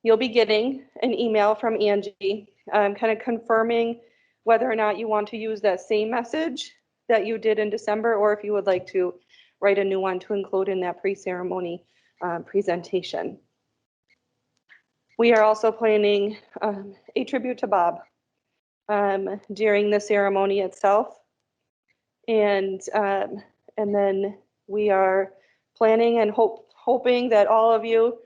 you'll be getting an email from Angie kind of confirming whether or not you want to use that same message that you did in December, or if you would like to write a new one to include in that pre-ceremony presentation. We are also planning a tribute to Bob during the ceremony itself. And then we are planning and hoping that all of you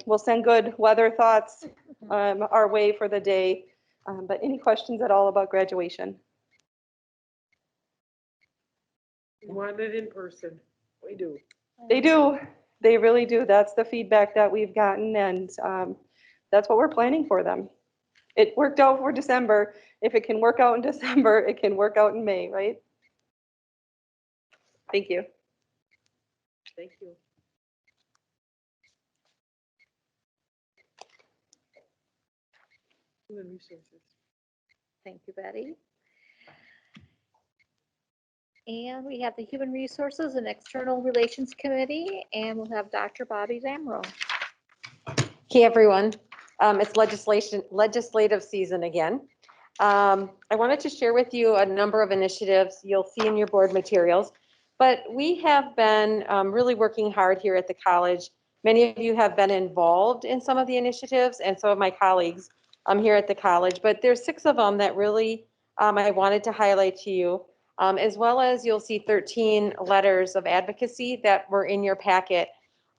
will send good weather thoughts our way for the day. But any questions at all about graduation? We want it in person. We do. They do. They really do. That's the feedback that we've gotten, and that's what we're planning for them. It worked out for December. If it can work out in December, it can work out in May, right? Thank you. Thank you. Human resources. Thank you, Betty. And we have the Human Resources and External Relations Committee, and we'll have Dr. Bobby Zamro. Okay, everyone. It's legislative season again. I wanted to share with you a number of initiatives you'll see in your board materials, but we have been really working hard here at the college. Many of you have been involved in some of the initiatives, and some of my colleagues here at the college, but there's 6 of them that really I wanted to highlight to you, as well as you'll see 13 letters of advocacy that were in your packet.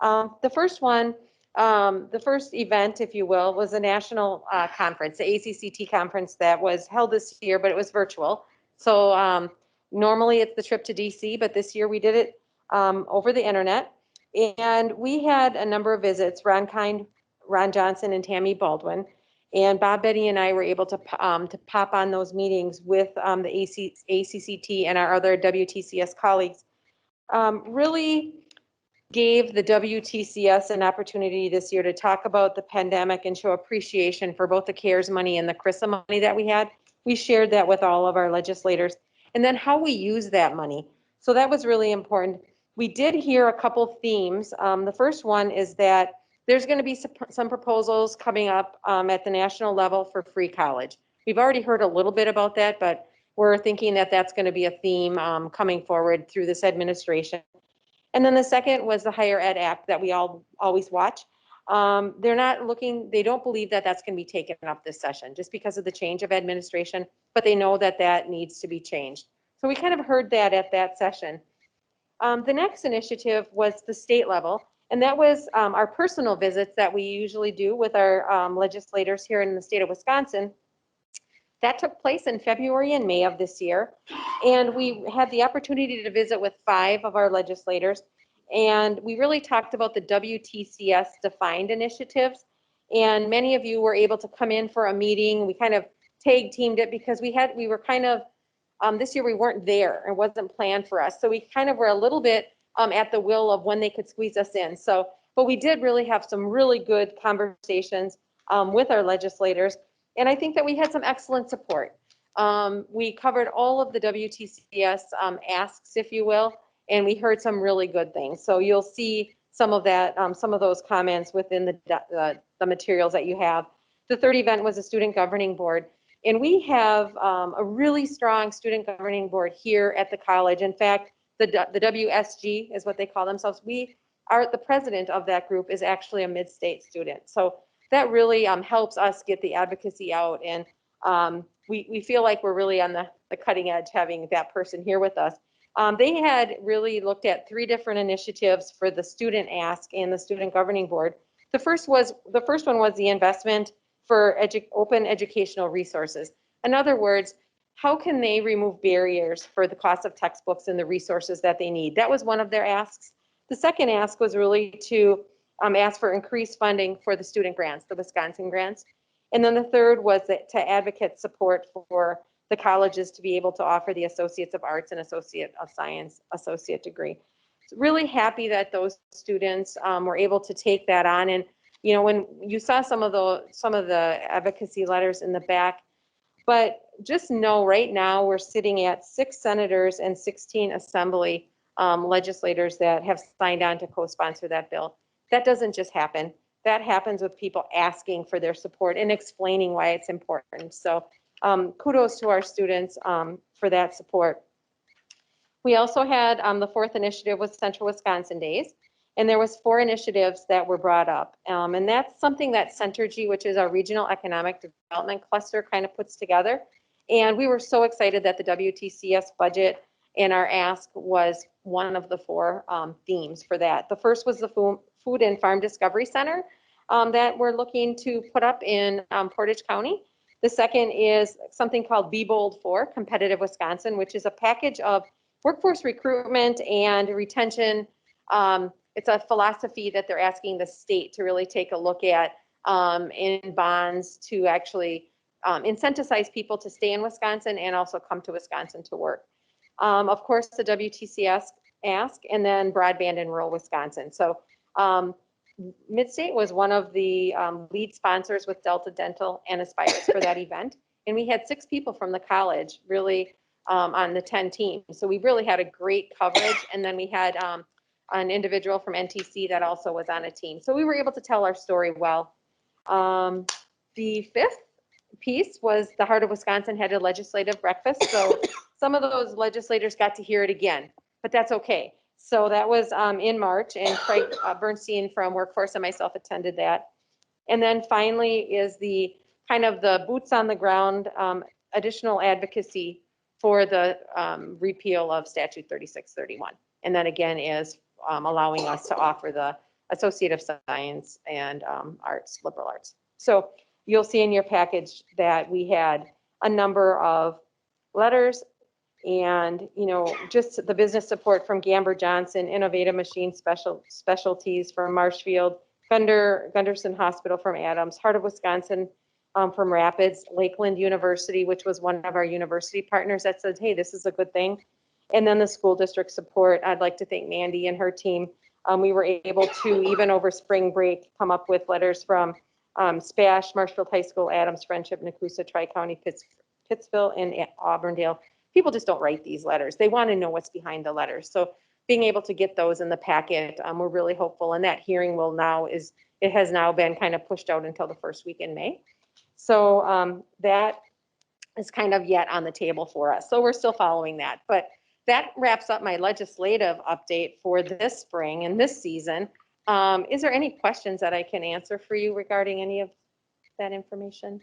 The first one, the first event, if you will, was a national conference, the ACCT conference that was held this year, but it was virtual. So normally it's the trip to DC, but this year we did it over the internet. And we had a number of visits, Ron Kind, Ron Johnson, and Tammy Baldwin. And Bob, Betty, and I were able to pop on those meetings with the ACCT and our other WTCS colleagues. Really gave the WTCS an opportunity this year to talk about the pandemic and show appreciation for both the CARES money and the CRISA money that we had. We shared that with all of our legislators. And then how we use that money. So that was really important. We did hear a couple themes. The first one is that there's going to be some proposals coming up at the national level for free college. We've already heard a little bit about that, but we're thinking that that's going to be a theme coming forward through this administration. And then the second was the Higher Ed Act that we all always watch. They're not looking, they don't believe that that's going to be taken up this session just because of the change of administration, but they know that that needs to be changed. So we kind of heard that at that session. The next initiative was the state level, and that was our personal visits that we usually do with our legislators here in the state of Wisconsin. That took place in February and May of this year, and we had the opportunity to visit with 5 of our legislators, and we really talked about the WTCS defined initiatives, and many of you were able to come in for a meeting. We kind of tag teamed it because we were kind of this year we weren't there. It wasn't planned for us. So we kind of were a little bit at the will of when they could squeeze us in. So, but we did really have some really good conversations with our legislators. And I think that we had some excellent support. We covered all of the WTCS asks, if you will, and we heard some really good things. So you'll see some of that, some of those comments within the materials that you have. The third event was a student governing board. And we have a really strong student governing board here at the college. In fact, the WSG is what they call themselves. The president of that group is actually a mid-state student. So that really helps us get the advocacy out. And we feel like we're really on the cutting edge having that person here with us. They had really looked at 3 different initiatives for the student ask and the student governing board. The first one was the investment for open educational resources. In other words, how can they remove barriers for the cost of textbooks and the resources that they need? That was one of their asks. The second ask was really to ask for increased funding for the student grants, the Wisconsin grants. And then the third was to advocate support for the colleges to be able to offer the Associates of Arts and Associate of Science associate degree. So really happy that those students were able to take that on. And you know, when you saw some of the advocacy letters in the back, but just know right now we're sitting at 6 senators and 16 assembly legislators that have signed on to co-sponsor that bill. That doesn't just happen. That happens with people asking for their support and explaining why it's important. So kudos to our students for that support. We also had the 4th initiative was Central Wisconsin Days. And there was 4 initiatives that were brought up. And that's something that Centergy, which is our regional economic development cluster, kind of puts together. And we were so excited that the WTCS budget and our ask was one of the 4 themes for that. The first was the Food and Farm Discovery Center that we're looking to put up in Portage County. The second is something called Be Bold for Competitive Wisconsin, which is a package of workforce recruitment and retention. It's a philosophy that they're asking the state to really take a look at in bonds to actually incentivize people to stay in Wisconsin and also come to Wisconsin to work. Of course, the WTCS ask, and then broadband in rural Wisconsin. So Midstate was one of the lead sponsors with Delta Dental and Aspires for that event. And we had 6 people from the college really on the 10 teams. So we really had a great coverage. And then we had an individual from NTC that also was on a team. So we were able to tell our story well. The 5th piece was the Heart of Wisconsin had a legislative breakfast. So some of those legislators got to hear it again, but that's okay. So that was in March, and Craig Bernstein from Workforce and myself attended that. And then finally is the kind of the boots on the ground additional advocacy for the repeal of Statute 3631. And then again is allowing us to offer the Associate of Science and Arts, liberal arts. So you'll see in your package that we had a number of letters and, you know, just the business support from Gamber Johnson, Innovative Machine Specialties from Marshfield, Gunderson Hospital from Adams, Heart of Wisconsin from Rapids, Lakeland University, which was one of our university partners that said, hey, this is a good thing. And then the school district support. I'd like to thank Mandy and her team We were able to, even over spring break, come up with letters from Spash, Marshfield High School, Adams, Friendship, Nakusa, Tri-County, Pittsville, and Auburndale. People just don't write these letters. They want to know what's behind the letters. So being able to get those in the packet, we're really hopeful. And that hearing it has now been kind of pushed out until the first week in May. So that is kind of yet on the table for us. So we're still following that. But that wraps up my legislative update for this spring and this season. Is there any questions that I can answer for you regarding any of that information?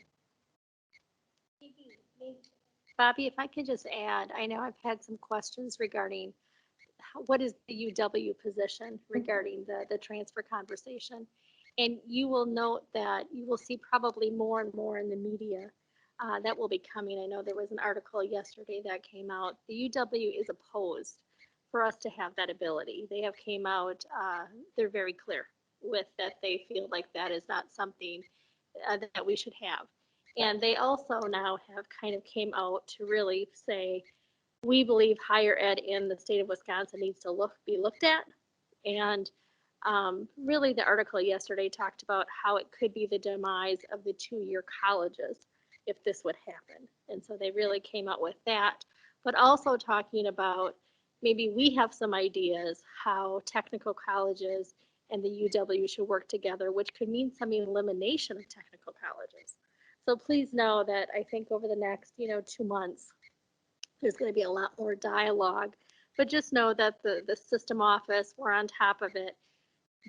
Bobby, if I could just add, I know I've had some questions regarding what is the UW position regarding the transfer conversation. And you will note that you will see probably more and more in the media that will be coming. I know there was an article yesterday that came out. The UW is opposed for us to have that ability. They have came out, they're very clear with that they feel like that is not something that we should have. And they also now have kind of came out to really say, we believe higher ed in the state of Wisconsin needs to be looked at. And really the article yesterday talked about how it could be the demise of the two-year colleges if this would happen. And so they really came out with that, but also talking about maybe we have some ideas how technical colleges and the UW should work together, which could mean some elimination of technical colleges. So please know that I think over the next, 2 months, there's going to be a lot more dialogue, but just know that the system office, we're on top of it.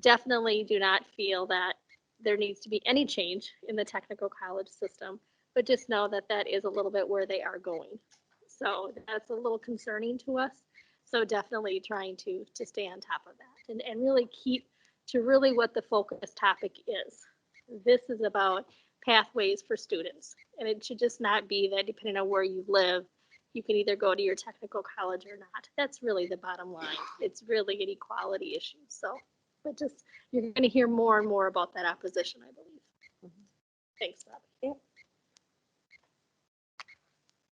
Definitely do not feel that there needs to be any change in the technical college system, but just know that that is a little bit where they are going. So that's a little concerning to us. So definitely trying to stay on top of that and really keep to really what the focus topic is. This is about pathways for students. And it should just not be that depending on where you live, you can either go to your technical college or not. That's really the bottom line. It's really an equality issue. So, but just, you're going to hear more and more about that opposition, I believe. Thanks, Bobby. Yep.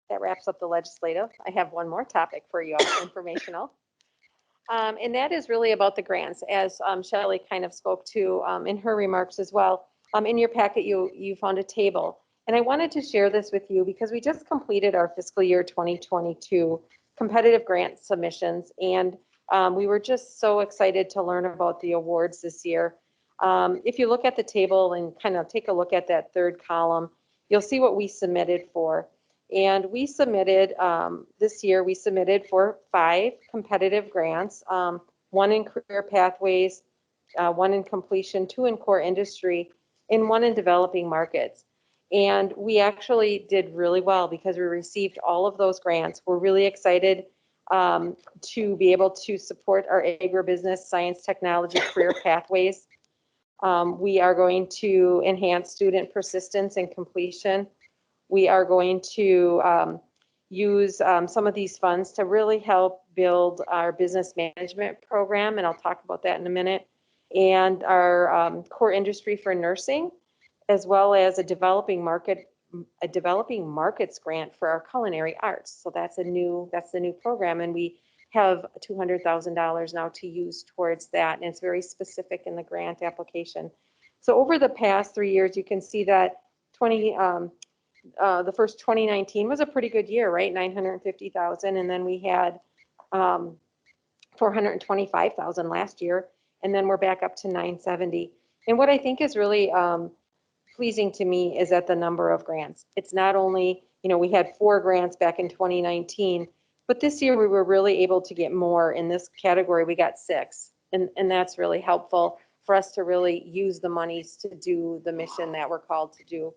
That wraps up the legislative. I have one more topic for you, informational. And that is really about the grants, as Shelley kind of spoke to in her remarks as well. In your packet, you found a table. And I wanted to share this with you because we just completed our fiscal year 2022 competitive grant submissions. And we were just so excited to learn about the awards this year. If you look at the table and kind of take a look at that third column, you'll see what we submitted for. And we submitted, this year, we submitted for 5 competitive grants, 1 in career pathways, 1 in completion, 2 in core industry, and 1 in developing markets. And we actually did really well because we received all of those grants. We're really excited to be able to support our agribusiness, science, technology, career pathways. We are going to enhance student persistence and completion. We are going to use some of these funds to really help build our business management program, and I'll talk about that in a minute, and our core industry for nursing, as well as a developing markets grant for our culinary arts. So that's the new program, and we have $200,000 now to use towards that, and it's very specific in the grant application. So over the past 3 years, you can see that the first 2019 was a pretty good year, right? 950,000, and then we had 425,000 last year, and then we're back up to 970. And what I think is really pleasing to me is at the number of grants. It's not only, we had 4 grants back in 2019, but this year we were really able to get more. In this category, we got 6, and that's really helpful for us to really use the monies to do the mission that we're called to do.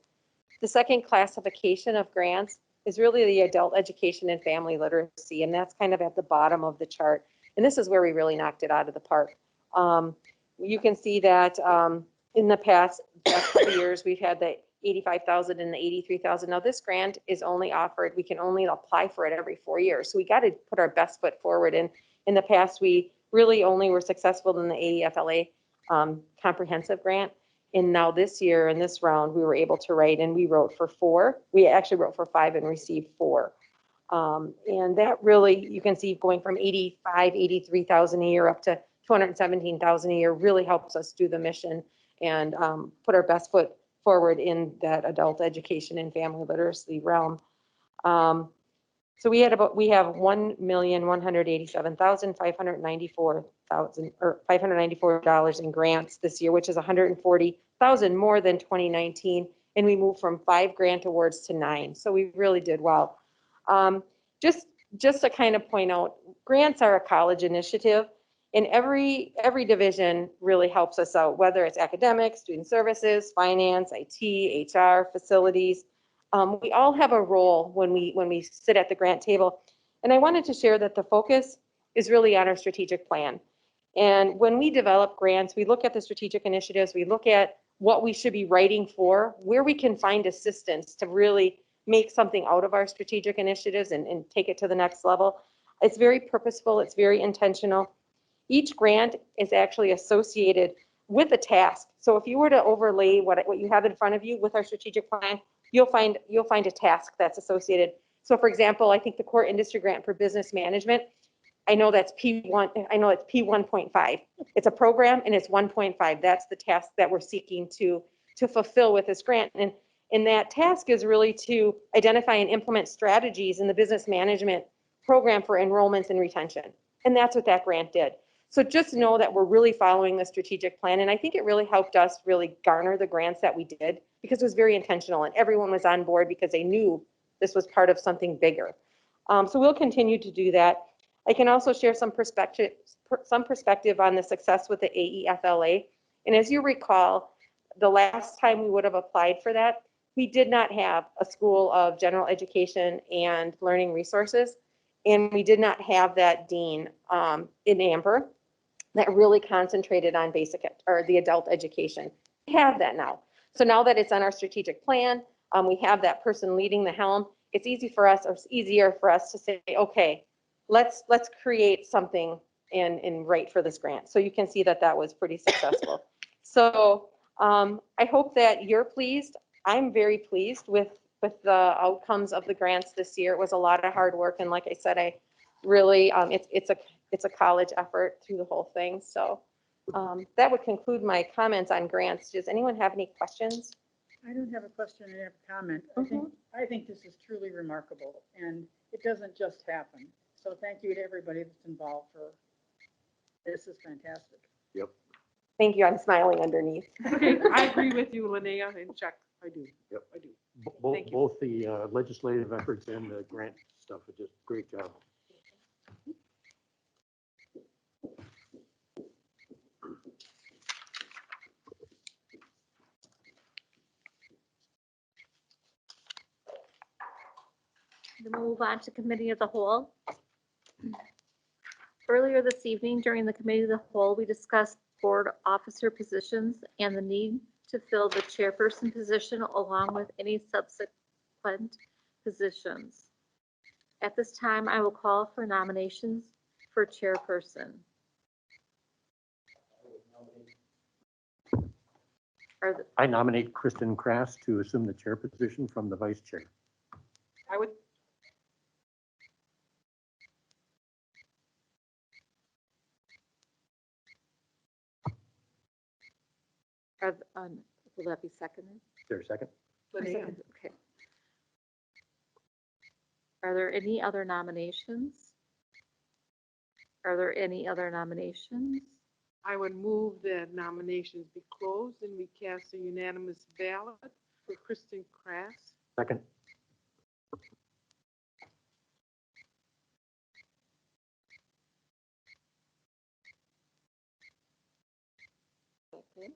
The second classification of grants is really the adult education and family literacy, and that's kind of at the bottom of the chart. And this is where we really knocked it out of the park. You can see that in the past couple years, we've had the 85,000 and the 83,000. Now this grant is only offered, we can only apply for it every 4 years. So we got to put our best foot forward. And in the past, we really only were successful in the AEFLA comprehensive grant. And now this year, in this round, we were able to write, and we wrote for 4. We actually wrote for 5 and received 4. And that really, you can see going from 83,000 a year up to 217,000 a year really helps us do the mission and put our best foot forward in that adult education and family literacy realm. So we have $594 in grants this year, which is 140,000 more than 2019. And we moved from 5 grant awards to 9. So we really did well. Just to kind of point out, grants are a college initiative, and every division really helps us out, whether it's academics, student services, finance, IT, HR, facilities. We all have a role when we sit at the grant table. And I wanted to share that the focus is really on our strategic plan. And when we develop grants, we look at the strategic initiatives, we look at what we should be writing for, where we can find assistance to really make something out of our strategic initiatives and take it to the next level. It's very purposeful, it's very intentional. Each grant is actually associated with a task. So if you were to overlay what you have in front of you with our strategic plan, you'll find a task that's associated. So for example, I think the core industry grant for business management, I know that's P1, I know it's P1.5. It's a program and it's 1.5. That's the task that we're seeking to fulfill with this grant. And that task is really to identify and implement strategies in the business management program for enrollments and retention. And that's what that grant did. So just know that we're really following the strategic plan. And I think it really helped us really garner the grants that we did because it was very intentional and everyone was on board because they knew this was part of something bigger. So we'll continue to do that. I can also share some perspective on the success with the AEFLA. And as you recall, the last time we would have applied for that, we did not have a School of General Education and Learning Resources. And we did not have that dean in Amber that really concentrated on basic or the adult education. We have that now. So now that it's on our strategic plan, we have that person leading the helm. It's easier for us to say, okay, let's create something and write for this grant. So you can see that that was pretty successful. So I hope that you're pleased. I'm very pleased with the outcomes of the grants this year. It was a lot of hard work, and like I said, I really it's a college effort through the whole thing. So that would conclude my comments on grants. Does anyone have any questions? I don't have a question, I have a comment. I think this is truly remarkable, and it doesn't just happen. So thank you to everybody that's involved for this is fantastic. Yep. Thank you. I'm smiling underneath. I agree with you, Linnea and Chuck. I do. Yep. I do. Both, you. both the legislative efforts and the grant stuff are just great job. Then we'll move on to committee of the whole. Earlier this evening, during the committee of the whole, we discussed board officer positions and the need to fill the chairperson position along with any subsequent positions. At this time, I will call for nominations for chairperson. I nominate Kristen Krass to assume the chair position from the vice chair. I would. Will that be seconded? Is there a second? Linnea. Okay. Are there any other nominations? Are there any other nominations? I would move that nominations be closed and we cast a unanimous ballot for Kristen Krass. Second. Okay.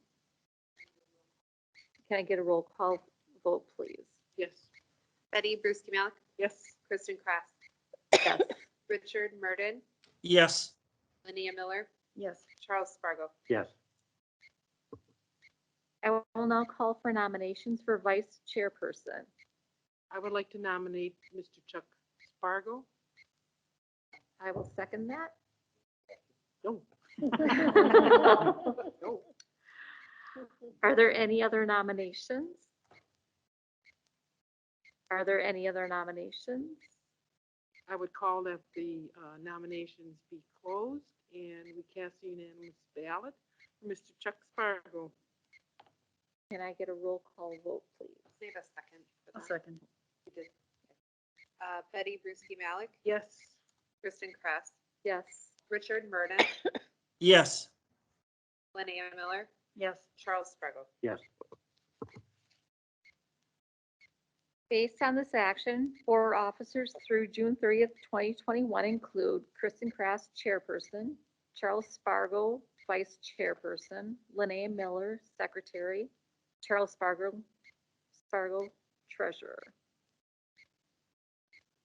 Can I get a roll call vote, please? Yes. Betty Brusky Malik, Yes. Kristen Krass, Yes. Richard Murden, yes, Linnea Miller, Yes. Charles Spargo. Yes. I will now call for nominations for vice chairperson. I would like to nominate Mr. Chuck Spargo. I will second that. No. No. Are there any other nominations? Are there any other nominations? I would call that the nominations be closed And we cast a unanimous ballot for Mr. Chuck Spargo. Can I get a roll call vote, please? Save a second. for A that. second. You did. Betty Bruschi Malik, Yes. Kristen Kress, Yes. Richard Murden, Yes. Linnea Miller, Yes. Charles Spargo. Yes. Based on this action, board officers through June 30th, 2021 include Kristen Krass, chairperson, Charles Spargo, vice chairperson, Linnea Miller, secretary, Charles Spargo, treasurer.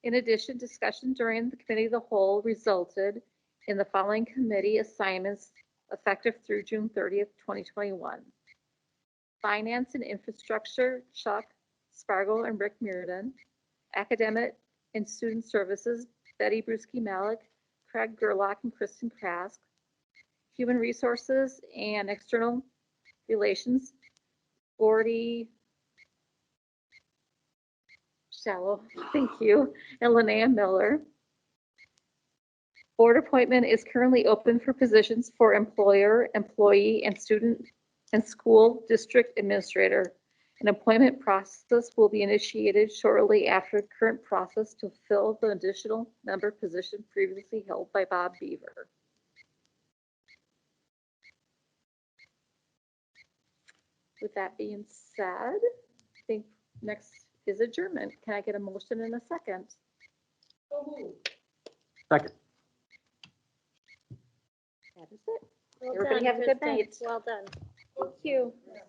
In addition, discussion during the committee of the whole resulted in the following committee assignments effective through June 30th, 2021. Finance and infrastructure, Chuck Spargo and Rick Meerden. Academic and student services, Betty Bruschi Malik, Craig Gerlach, and Kristen Krask. Human resources and external relations, Gordy Shallow, thank you, and Linnea Miller. Board appointment is currently open for positions for employer, employee, and student and school district administrator. An appointment process will be initiated shortly after the current process to fill the additional member position previously held by Bob Beaver. With that being said, I think next is adjournment. Can I get a motion in a second? Second. That is it. Well Everybody done, have a good Kristen. night. Well done. Thank you.